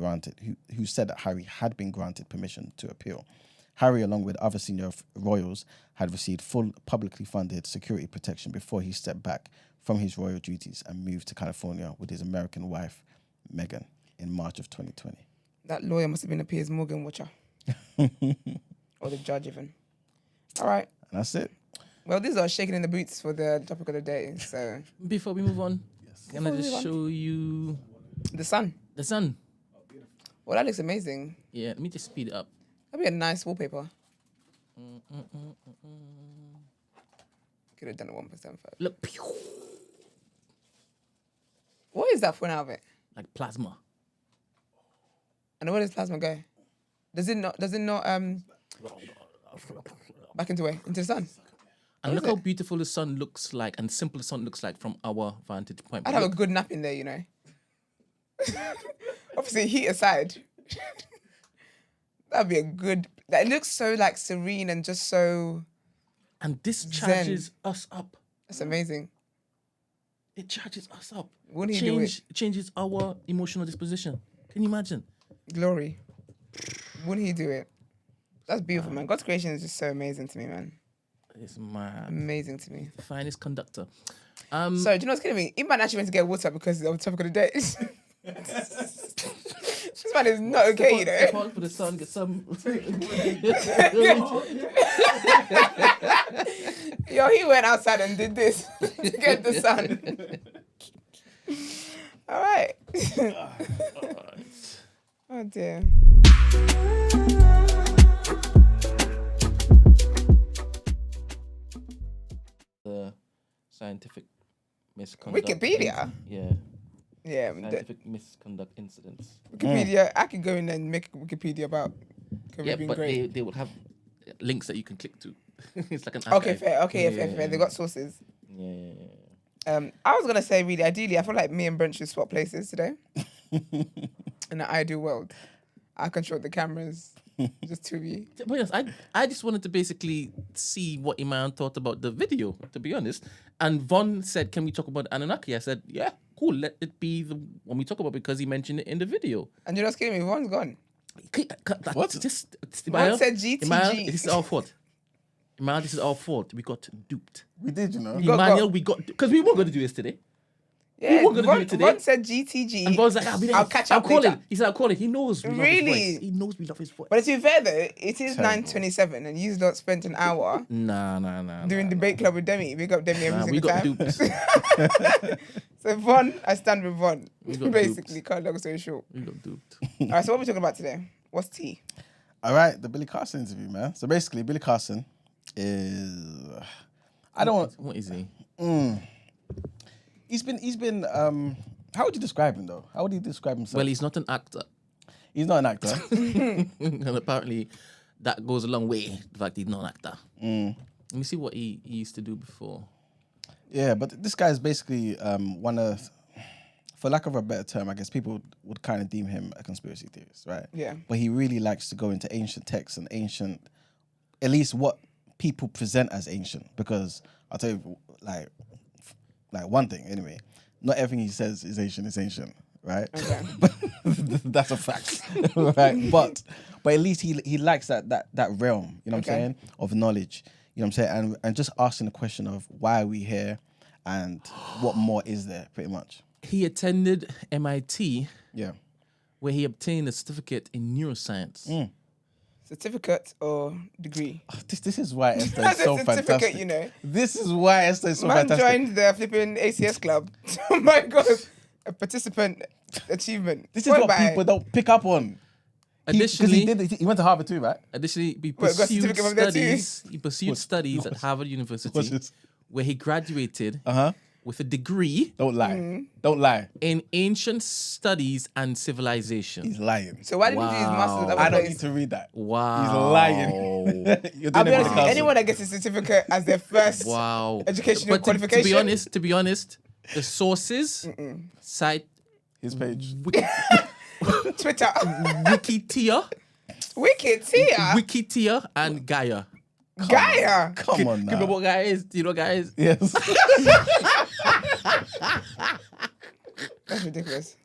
granted permission to appeal. Harry, along with other senior royals, had received full publicly funded security protection before he stepped back from his royal duties and moved to California with his American wife, Meghan, in March of 2020. That lawyer must have been a Piers Morgan watcher. Or the judge even. All right. And that's it. Well, these are shaking in the boots for the topic of the day. So Before we move on, can I just show you the sun? the sun? Well, that looks amazing. Yeah, let me just speed it up. That'd be a nice wallpaper. Could have done it 1% first. Look, pew, What is that for now of it? like plasma. And where does plasma go? Does it not Back into where? Into the sun. And look how beautiful the sun looks like and simple the sun looks like from our vantage point. I'd have a good nap in there, Obviously, heat aside. That'd be a good... It looks so like serene and just so... And this charges us up. That's amazing. It charges us up. Wouldn't he do it? Changes our emotional disposition. Can you imagine? Glory. Wouldn't he do it? That's beautiful, man. God's creation is just so amazing to me, man. It's mad. Amazing to me. Finest conductor. So, do you know what's killing me? Emman actually went to get water because of the topic of the day. This man is not okay, Call for the sun, get some. Yo, he went outside and did this to get the sun. All right. Oh, dear. The scientific misconduct. Wikipedia? Yeah. Yeah. Scientific misconduct incidents. Wikipedia, I could go in and make Wikipedia about Yeah, being but great. they would have links that you can click to. It's like an Okay, archive. fair. Okay, fair. They got sources. Yeah. I was gonna say, really, ideally, I feel like me and Brent should swap places today. In an ideal world, I control the cameras. Just to be. To be honest, I just wanted to basically see what Emman thought about the video, to be honest. And Von said, "Can we talk about Annunaki?" I said, "Yeah, cool. Let it be the one we talk about because he mentioned it in the video." And you're not kidding me. Von's gone. What? Von said GTG. This is our fault. Emman, this is our fault. We got duped. We did, Emmanuel, we got because we weren't going to do this today. Yeah, we weren't going to do it today. Von said GTG. And Von's like, I'll catch up later. He said, "I'll call him." He knows we love his voice. He knows we love his voice. But to be fair though, it is 9:27 and you've not spent an hour Nah. doing debate club with Demmy. We got Demmy every We single got time. duped. So Von, I stand with Von. got Basically, cut long story short. We got duped. All right, so what are we talking about today? What's tea? All right, the Billy Carson interview, man. So basically, Billy Carson is... What is he? He's been how would you describe him though? How would he describe himself? Well, he's not an actor. He's not an actor. And apparently that goes a long way, the fact he's not an actor. Let me see what he used to do before. Yeah, but this guy is basically one of, for lack of a better term, I guess people would kind of deem him a conspiracy theorist, right? Yeah. But he really likes to go into ancient texts and ancient, at least what people present as ancient. Because I'll tell you, like one thing anyway, not everything he says is ancient, right? Okay. That's a fact, right? But at least he likes that realm, you know what I'm saying, of knowledge. You know what I'm saying? And just asking the question of why are we here and what more is there, pretty much. He attended MIT, where he obtained a certificate in neuroscience. Certificate or degree? This is why Esther is so fantastic. You know. This is why Esther is so Man fantastic. joined the flipping ACS club. Oh my God. A participant achievement. This is what people don't pick up on. Additionally, he went to Harvard too, right? Additionally, he got pursued certificate from there too? studies. He pursued studies at Harvard University, where he graduated with a degree. Don't lie. Don't lie. In ancient studies and civilization. He's lying. So why did he do his master's at I one don't place? need to read that. Wow. He's lying. You're I'll doing be it honest, anyone that gets a certificate as their first educational qualification. To be honest, the sources cite his page. Twitter. Wikipedia. Wikipedia and Gaia. Gaia? Come on now. You know what Gaia is? Do you know what Gaia is? Yes. That's ridiculous.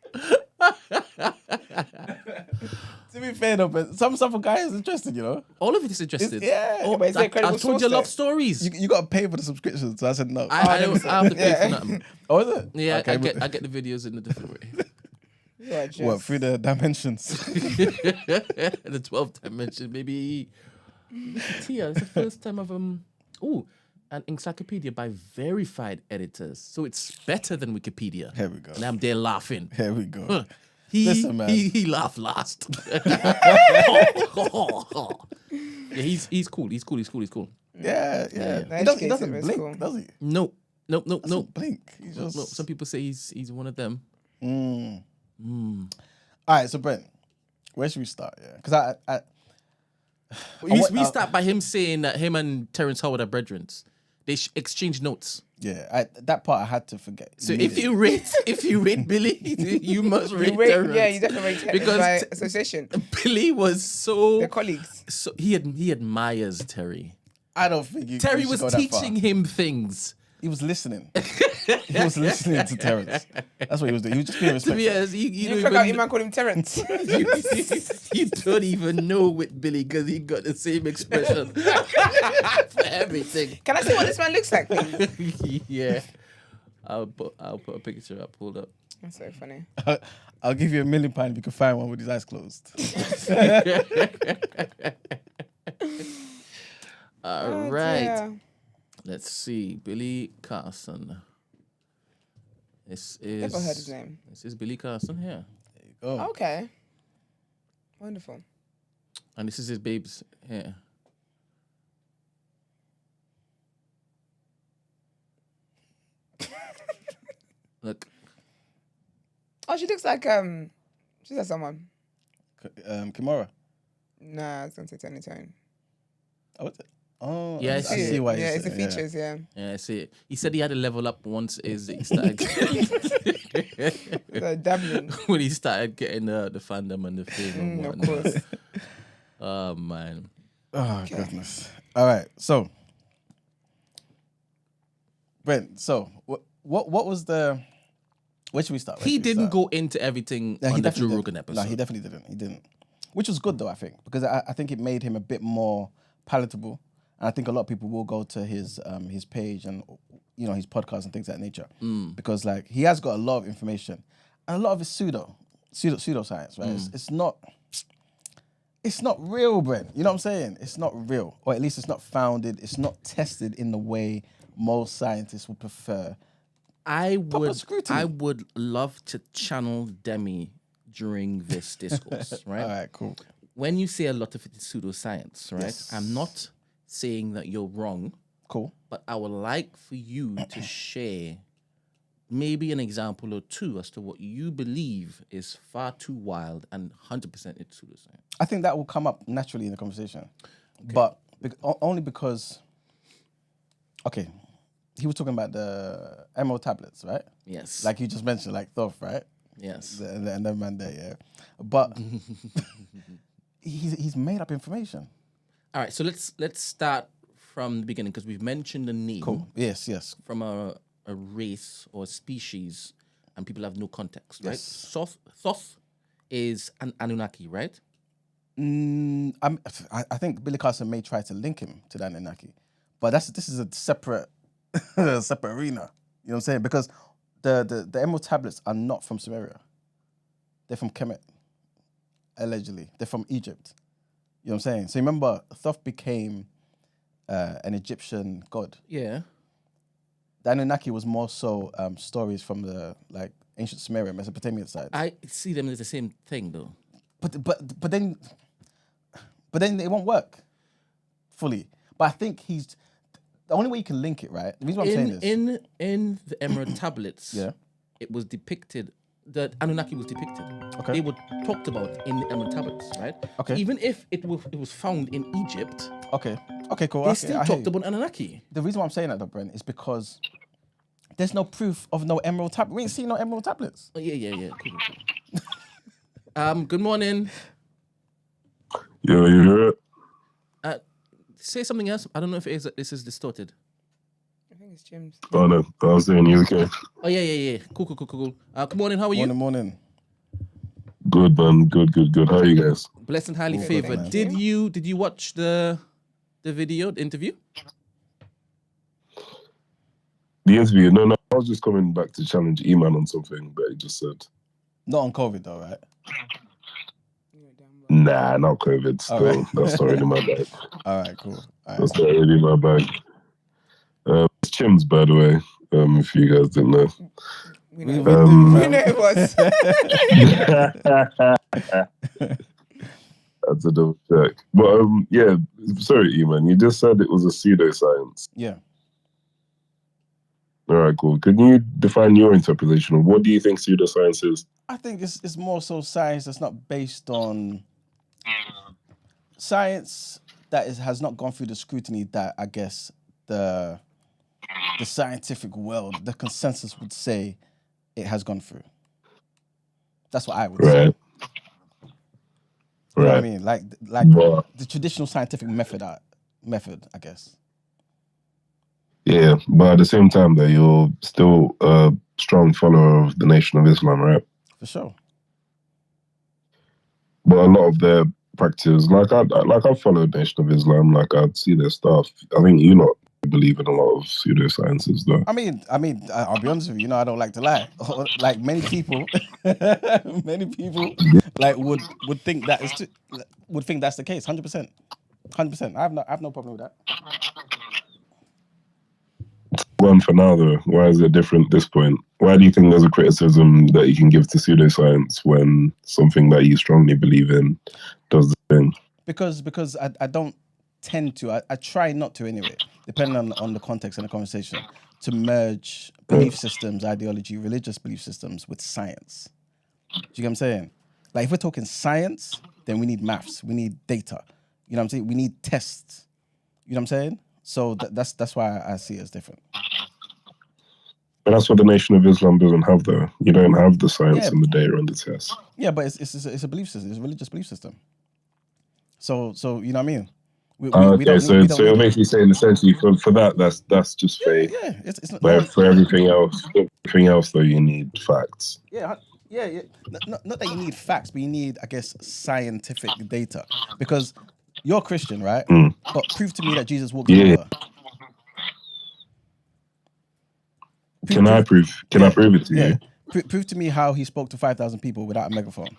To be fair though, but some stuff for guys is interesting, you know? All of it is interesting. But is there I credible told source you there? love stories. You got to pay for the subscription, so I said no. I have to pay for nothing. Oh, is it? Yeah, Okay, I get the videos in a different way. Yeah, what, through the dimensions? The 12th dimension, maybe. Wikipedia, it's the first time of an encyclopedia by verified editors, so it's better than Wikipedia. Here we go. And I'm there laughing. Here we go. Listen, man. He laughed last. Yeah, he's cool. He's cool. Yeah. He doesn't blink, cool. Does he? No. Blink. He No. just... Some people say he's one of them. All right, so Brent, where should we start? Yeah, because We start by him saying that him and Terrence Howard are brethren. They exchange notes. Yeah, that part I had to forget. So if you rate Billy, you must rate Terrence. Yeah, you definitely rate Terrence because by association. Billy was so They're colleagues. So he admires Terry. I don't think Terry was teaching him things. He was listening. He was listening to Terrence. That's what he was doing. He was just being respectful. Yes, You clock out Emman called him Terrence. you don't even know with Billy because he got the same expression for everything. Can I see what this man looks like, please? Yeah. I'll put a picture up. Hold up. That's so funny. I'll give you £1 million if you can find one with his eyes closed. All right. Dear. Let's see. Billy Carson. This is. Never heard his name. This is Billy Carson here. There you go. Okay. Wonderful. And this is his babes here. Look. Oh, she looks like she's like someone. Kimura. Nah, I was gonna say Tony Tone. Oh, what's it? Oh, Yeah, I see why. Yeah, it's the features. Yeah. Yeah, I see it. He said he had a level up once he started Dabbling. when he started getting the fandom and the fame and Of whatnot. course. Oh man. Oh goodness. All right. So, Brent. So, what was the? Where should we start? He didn't go into everything on the Joe Rogan episode. No, he definitely didn't. He didn't. Which was good though, I think, because I think it made him a bit more palatable. And I think a lot of people will go to his page and his podcast and things of that nature because like he has got a lot of information and a lot of it's pseudoscience, right? It's not real, Brent. You know what I'm saying? It's not real, or at least it's not founded. It's not tested in the way most scientists would prefer. I would love to channel Demmy during this discourse, right? All right, cool. When you say a lot of it is pseudoscience, right? Yes. I'm not saying that you're wrong. Cool. But I would like for you to share maybe an example or two as to what you believe is far too wild and 100% it's pseudoscience. I think that will come up naturally in the conversation, but only because, okay, he was talking about the emerald tablets, right? Yes. Like you just mentioned, like Thoth, right? Yes. And then man there, yeah. But he's made up information. All right, so let's start from the beginning because we've mentioned the name. Cool. Yes. From a race or a species, and people have no context, right? Yes. Thoth is an Annunaki, right? I think Billy Carson may try to link him to the Annunaki, but this is a separate arena. You know what I'm saying? Because the emerald tablets are not from Sumeria. They're from Kemet, allegedly. They're from Egypt. You know what I'm saying? So remember, Thoth became an Egyptian god. Yeah. The Anunnaki was more so stories from the ancient Sumeria, Mesopotamian side. I see them as the same thing, though. But then it won't work fully. But I think the only way you can link it, right? The reason why I'm saying this in the Emerald tablets, yeah, it was depicted. The Anunnaki was depicted. Okay. They were talked about in the Emerald tablets, right? Okay. So even if it was found in Egypt, okay, cool. they still talked about Anunnaki. The reason why I'm saying that, though, Brent, is because there's no proof of no emerald tablet. We ain't seen no emerald tablets. Oh, yeah. Cool. Good morning. Yeah, you hear it? Say something else. I don't know if this is distorted. I think it's Jim's. Oh no, I was saying you okay. Oh yeah. Cool. Good morning. How are you? Morning. Good man, good. How are you guys? Blessed and highly Good, favored. man. Did you watch the video, the interview? The interview? No, I was just coming back to challenge Emman on something that he just said. Not on COVID though, right? Nah, not COVID. Still, All right. That's not really my bag. All right, cool. All right. That's not really my bag. It's Chim's, by the way. If you guys didn't know. We know, We we know it was. That's a double check. But yeah, sorry, Emman. You just said it was a pseudoscience. Yeah. All right, cool. Can you define your interpretation of what do you think pseudoscience is? I think it's more so science that's not based on science that has not gone through the scrutiny that I guess the scientific world, the consensus would say it has gone through. That's what I would say. You know what I mean? Like the traditional scientific method, I guess. Yeah, but at the same time, though, you're still a strong follower of the Nation of Islam, right? For sure. But a lot of their practice, I followed Nation of Islam, like I'd see their stuff. I think you not believe in a lot of pseudosciences, though. I mean, I'll be honest with you. You know, I don't like to lie. Like many people, like would think that would think that's the case. 100%. I have no problem with that. One for now, though. Why is it different at this point? Why do you think there's a criticism that you can give to pseudoscience when something that you strongly believe in does the thing? Because I don't tend to. I try not to anyway, depending on the context and the conversation, to merge belief systems, ideology, religious belief systems with science. Do you get what I'm saying? Like if we're talking science, then we need maths, we need data. You know what I'm saying? We need tests. You know what I'm saying? So that's why I see it as different. But that's what the Nation of Islam doesn't have, though. You don't have the science and the data and the tests. Yeah, but it's a belief system. It's a religious belief system. So you know what I mean? So you're basically saying essentially for that's just faith. Yeah, it's not. But for everything else, though, you need facts. Yeah. Not that you need facts, but you need, I guess, scientific data. Because you're Christian, right? But prove to me that Jesus walked on water. Can I prove it to you? Prove to me how he spoke to 5,000 people without a megaphone.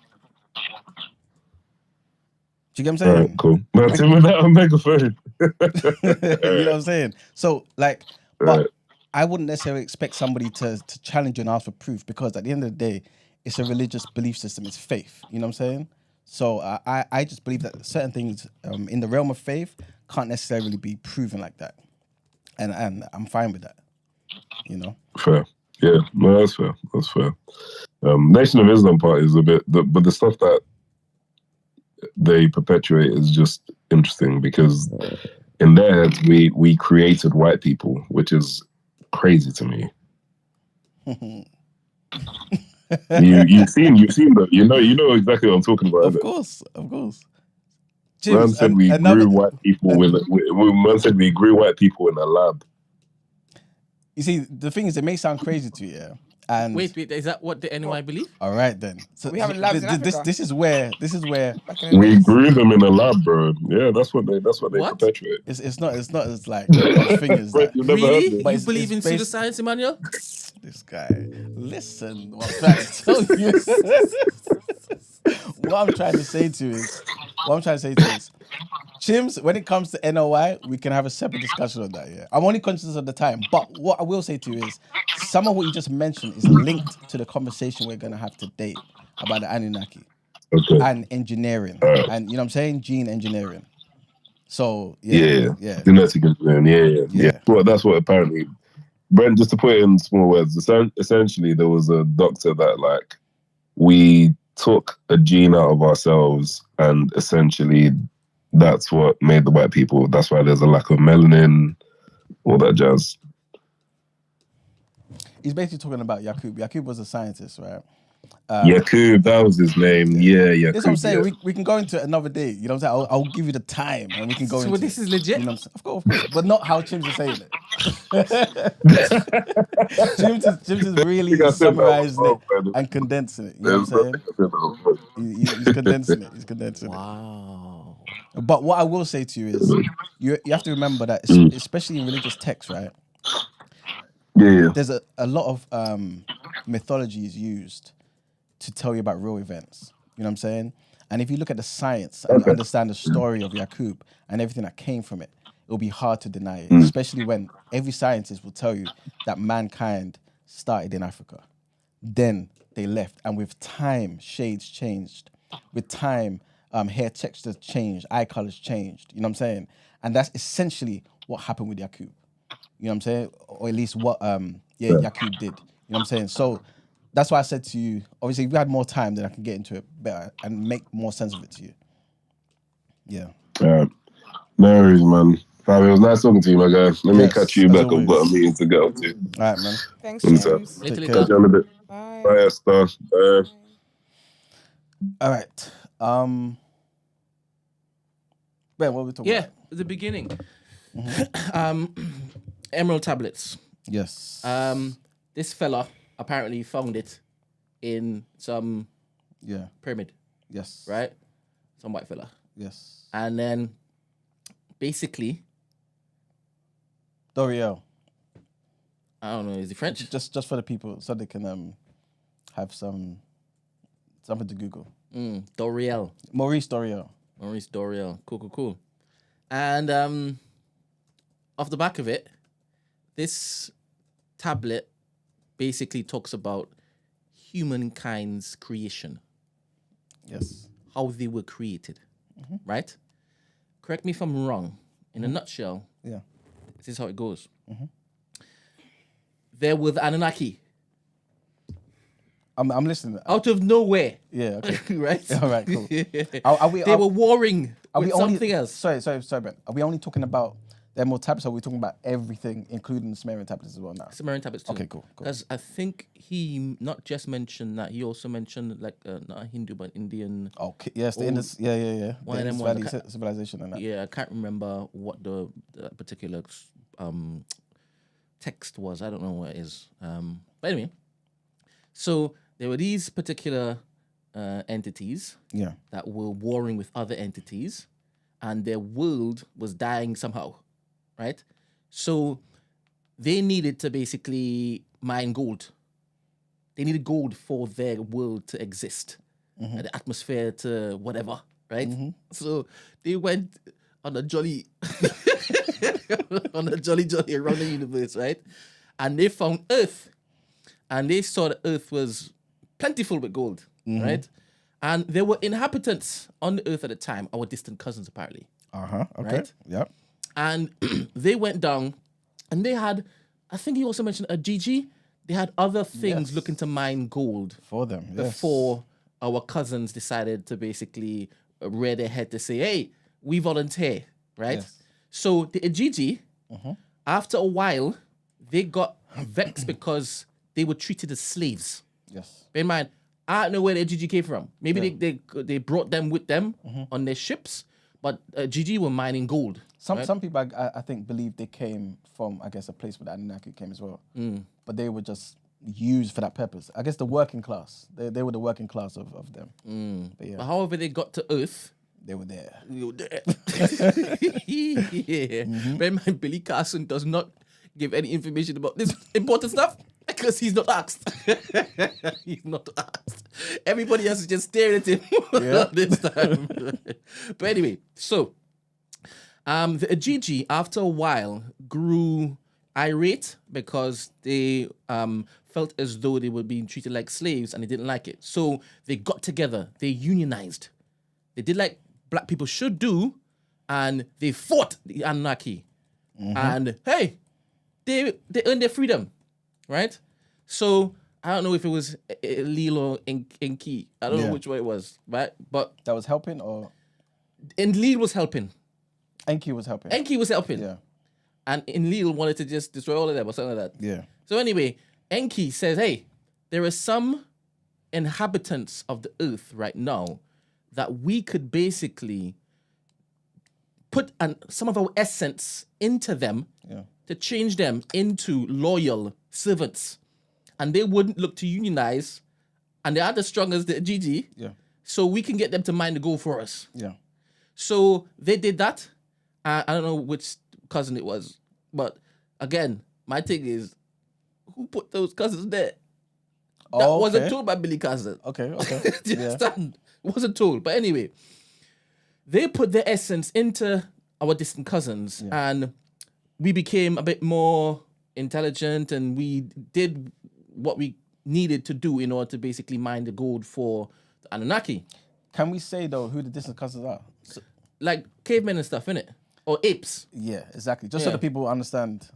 Do you get what I'm saying? Right, cool. That's him without a megaphone. You know what I'm saying? So, like, but I wouldn't necessarily expect somebody to challenge you and ask for proof, because at the end of the day, it's a religious belief system. It's faith. You know what I'm saying? So I just believe that certain things in the realm of faith can't necessarily be proven like that. And I'm fine with that. You know? Fair. Yeah, no, that's fair. Nation of Islam part is a bit, but the stuff that they perpetuate is just interesting, because in their heads we created white people, which is crazy to me. You've seen that, you know exactly what I'm talking about. Of course. Man said we grew white people man said we grew white people in a lab. You see, the thing is, it may sound crazy to you, yeah. And wait, is that what the NY believe? All right then. So we have labs in Africa. This is where we grew them in a lab, bro. Yeah, that's what they perpetuate. It's not as like the thing is that really? You believe in pseudoscience, Emmanuel? This guy. Listen, what I'm trying to tell you. What I'm trying to say to you is, Chims, when it comes to NOI, we can have a separate discussion on that, yeah. I'm only conscious of the time, but what I will say to you is, some of what you just mentioned is linked to the conversation we're going to have today about the Annunaki and engineering. And, you know what I'm saying? Gene engineering. So, yeah. Genetic engineering, yeah. Well, that's what apparently... Brent, just to put it in small words, essentially there was a doctor that, like, we took a gene out of ourselves, and essentially that's what made the white people. That's why there's a lack of melanin, all that jazz. He's basically talking about Yakub. Yakub was a scientist, right? Yakub, that was his name. Yeah, Yakub. That's what I'm saying. Yeah. We can go into it another day. You know what I'm saying? I'll give you the time and we can go into this is legit? You know what I'm saying? Of course. But not how Chims is saying it. Chims is really summarizing it and condensing it. You know what I'm saying? He's condensing it. Wow. But what I will say to you is, you have to remember that, especially in religious texts, right? Yeah. There's a lot of mythologies used to tell you about real events. You know what I'm saying? And if you look at the science and you understand the story of Yakub and everything that came from it, it'll be hard to deny it, especially when every scientist will tell you that mankind started in Africa. Then they left, and with time, shades changed. With time, hair textures changed, eye colors changed. You know what I'm saying? And that's essentially what happened with Yakub. You know what I'm saying? Or at least what Yakub did. You know what I'm saying? So that's why I said to you, obviously, if we had more time, then I can get into it better and make more sense of it to you. Yeah. No worries, man. Fam, it was nice talking to you, my guy. Let me catch you back. I've got a meeting to get up to. All right, man. Thanks, One James. sec. Later, Take later. Catch you in a bit. Bye. Bye, Esther. Bye. All right. Ben, what are we talking Yeah, about? the beginning. Emerald tablets. Yes. This fella apparently found it in some Yeah. pyramid, Yes. right? Some white fella. Yes. And then basically, Doriel. I don't know, is he French? Just for the people, so they can have something to Google. Doriel. Maurice Doriel. Maurice Doriel. Cool. And off the back of it, this tablet basically talks about humankind's creation. Yes. How they were created, right? Correct me if I'm wrong. In a nutshell, Yeah. this is how it goes. There were the Annunaki. I'm listening. Out of nowhere. Yeah. Okay. Right? All right. Cool. They were warring Are with we only, something else. Sorry, Ben. Are we only talking about the Emerald tablets, or are we talking about everything, including the Sumerian tablets as well now? Sumerian tablets too. Okay, cool. Because I think he not just mentioned that, he also mentioned like not a Hindu but Indian. Okay. Yes, the Indus. Yeah. One of The them Indus ones, Valley civilization and that. Yeah, I can't remember what the particular text was. I don't know what it is. But anyway, so there were these particular entities Yeah. that were warring with other entities, and their world was dying somehow, right? So they needed to basically mine gold. They needed gold for their world to exist, the atmosphere to whatever, right? So they went on a jolly, around the universe, right? And they found Earth, and they saw that Earth was plentiful with gold, right? And there were inhabitants on the Earth at the time, our distant cousins apparently. Okay. Right? Yep. And they went down, and they had, I think he also mentioned a GG. They had other things looking to mine gold For them. Yes. before our cousins decided to basically rear their head to say, hey, we volunteer, right? Yes. So the Ejiji, after a while, they got vexed because they were treated as slaves. Yes. Bear in mind, I don't know where the Ejiji came from. Maybe they brought them with them on their ships, but Ejiji were mining gold. Some people I think believe they came from, I guess, a place where the Annunaki came as well. But they were just used for that purpose. I guess the working class. They were the working class of them. But yeah, But however they got to Earth, they were there. we were there. Bear in mind, Billy Carson does not give any information about this important stuff because he's not asked. He's not asked. Everybody else is just staring at him this time. But anyway, so the Ajiji, after a while, grew irate because they felt as though they were being treated like slaves and they didn't like it. So they got together, they unionized. They did like black people should do, and they fought the Annunaki. And hey, they earned their freedom, right? So I don't know if it was Lil or Enki. I don't know which way it was, right? But That was helping, or Enlil was helping. Enki was helping. Enki was helping. Yeah. And Enlil wanted to just destroy all of them or something like that. Yeah. So anyway, Enki says, hey, there are some inhabitants of the earth right now that we could basically put some of our essence into them to change them into loyal servants. And they wouldn't look to unionize, and they are as strong as the GG. Yeah. So we can get them to mine the gold for us. Yeah. So they did that. I don't know which cousin it was, but again, my thing is, who put those cousins there? That wasn't told by Billy Cousin. Okay. Do you understand? It wasn't told. But anyway, they put their essence into our distant cousins, and we became a bit more intelligent, and we did what we needed to do in order to basically mine the gold for the Anunnaki. Can we say though who the distant cousins are? So, like cavemen and stuff, innit? Or apes. Yeah, exactly. Just so the people understand.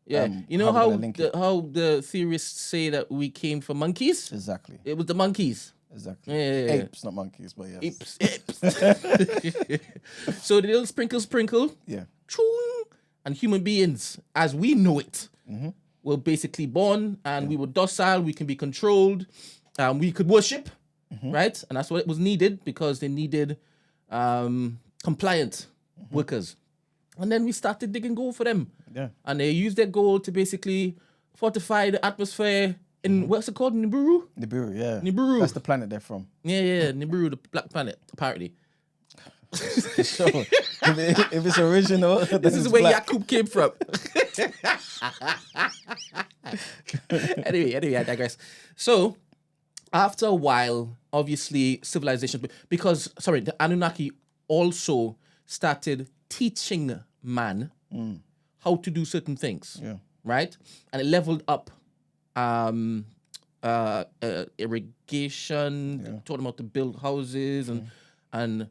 Yeah, you know how how we're gonna link it. how the theorists say that we came from monkeys? Exactly. It was the monkeys. Exactly. Yeah. Apes, not monkeys, but yes. Apes. So the little sprinkle. Yeah. Choong, and human beings, as we know it, were basically born, and we were docile. We can be controlled. We could worship, right? And that's what it was needed, because they needed compliant workers. And then we started digging gold for them. Yeah. And they used their gold to basically fortify the atmosphere in, what's it called? Nibiru? Nibiru, yeah. Nibiru. That's the planet they're from. Yeah. Nibiru, the black planet, apparently. Sure. if it's original, This is where Yakub came from. Anyway, I digress. So, after a while, obviously, civilization, because, the Anunnaki also started teaching man how to do certain things, right? And it leveled up irrigation, taught them how to build houses, and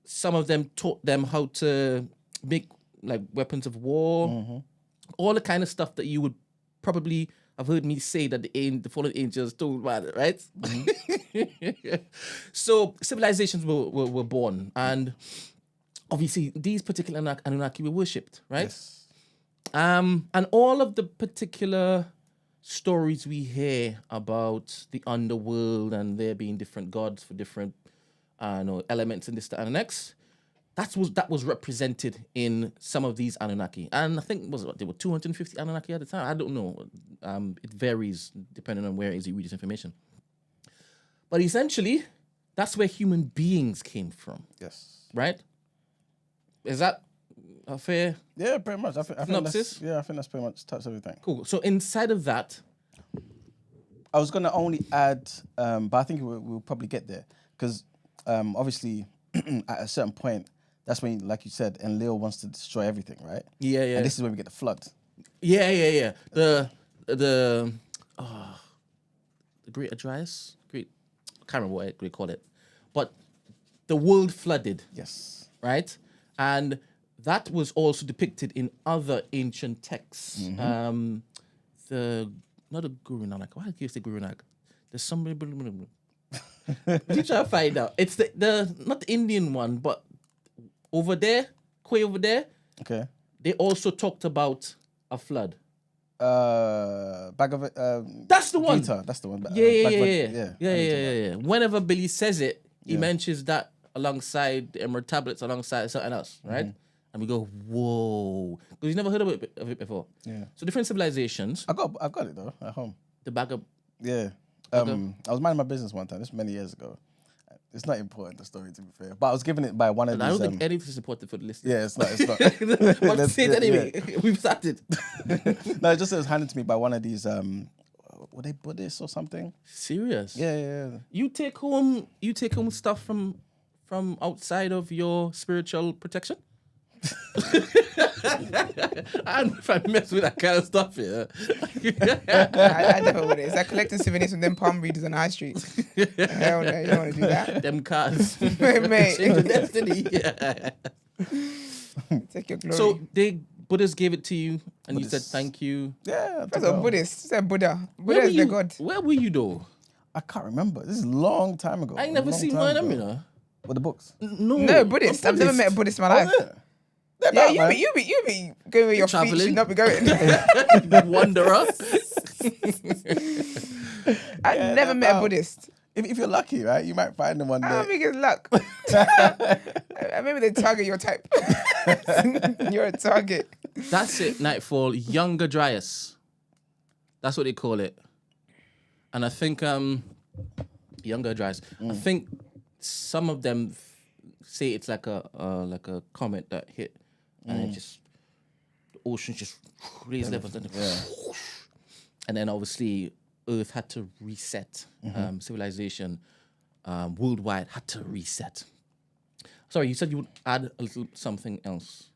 some of them taught them how to make like weapons of war, all the kind of stuff that you would probably have heard me say that the fallen angels told man, right? So civilizations were born, and obviously these particular Anunnaki were worshipped, right? Yes. And all of the particular stories we hear about the underworld and there being different gods for different elements in this, that, and the next, that was represented in some of these Anunnaki. And I think there were 250 Anunnaki at the time. I don't know. It varies depending on where it is you read this information. But essentially, that's where human beings came from. Yes. Right? Is that a fair? Yeah, pretty much. I think synopsis? I think that's pretty much touched everything. Cool. So inside of that, I was gonna only add, but I think we'll probably get there, because obviously at a certain point, that's when, like you said, Enlil wants to destroy everything, right? Yeah. And this is when we get the flood. Yeah. The Great Dryas? I can't remember what they call it. But the world flooded. Yes. Right? And that was also depicted in other ancient texts. Not the Guru Nanak. Why do you say Guru Nanak? There's somebody. You try to find out. It's the not the Indian one, but over there, way over there. Okay. They also talked about a flood. Bag of it. That's the one. Gita, that's the one. Yeah. Whenever Billy says it, he mentions that alongside the Emerald Tablets, alongside something else, right? And we go, whoa, because you never heard of it before. Yeah. So different civilizations. I've got it though at home. The bag of. Yeah. I was minding my business one time. This was many years ago. It's not important, the story, to be fair. But I was given it by one of these... I don't think anything is important for the listeners. Yeah, it's not. But say it anyway. Yeah. We've started. No, it just was handed to me by one of these... were they Buddhists or something? Serious? Yeah. You take home stuff from outside of your spiritual protection? I don't know if I mess with that kind of stuff here. I never would. It's like collecting souvenirs from them palm readers on the high street. Hell no, you don't want to do that. Them cards. Mate. Change your destiny. Yeah. Take your glory. So Buddhists gave it to you and you said thank you. Yeah. That's a Buddhist. You said Buddha. Buddha is the god. Where were you though? I can't remember. This is a long time ago. I ain't never seen one of them, you know. With the books? No, Buddhist. I've never met a Buddhist in my life. Yeah, you be going with your traveling. feet. You not be going. Wanderer. I've never met a Buddhist. If you're lucky, right, you might find them one day. I don't think it's luck. Maybe they target your type. You're a target. That's it. Nightfall. Younger Dryas. That's what they call it. And I think Younger Dryas. I think some of them say it's like a comet that hit, and it just the ocean just raised levels, and then obviously Earth had to reset. Civilization worldwide had to reset. Sorry, you said you would add a little something else.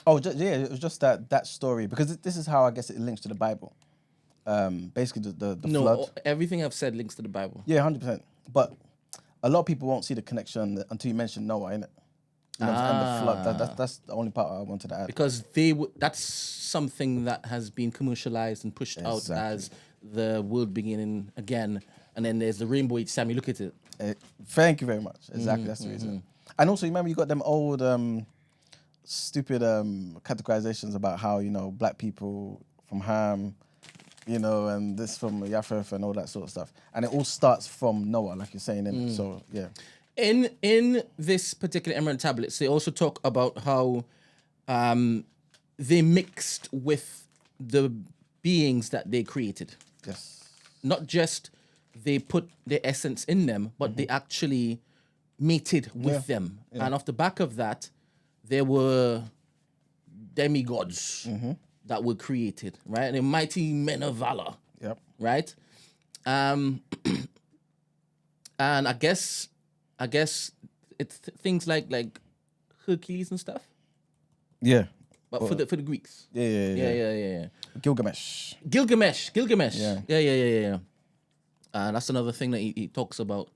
Oh, it was just that story, because this is how I guess it links to the Bible. Basically, the flood. Everything I've said links to the Bible. Yeah, 100%. But a lot of people won't see the connection until you mention Noah, innit? You know, and the flood. That's the only part I wanted to add. Because that's something that has been commercialized and pushed out as the world beginning again, and then there's the rainbow each time you look at it. Thank you very much. Exactly, that's the reason. And also, remember, you got them old, stupid categorizations about how, black people from Ham, and this from Yafeth and all that sort of stuff. And it all starts from Noah, like you're saying. In So, yeah. In this particular Emerald tablets, they also talk about how they mixed with the beings that they created. Yes. Not just they put their essence in them, but they actually mated with them. Yeah. And off the back of that, there were demigods that were created, right? The mighty men of valor. Yep. Right? And I guess it's things like Hercules and stuff. Yeah. But for the Greeks. Yeah. Gilgamesh. Yeah. That's another thing that he talks about.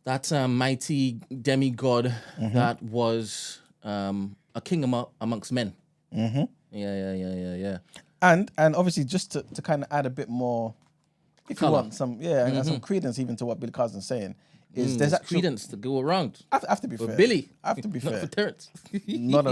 That mighty demigod that was a king amongst men. Yeah. And obviously, just to kind of add a bit more, if you want some, and some credence even to what Billy Carson's saying, is there's actually credence to go around. I have to be fair. Billy, I have to be not fair. for Terrence. Not at all.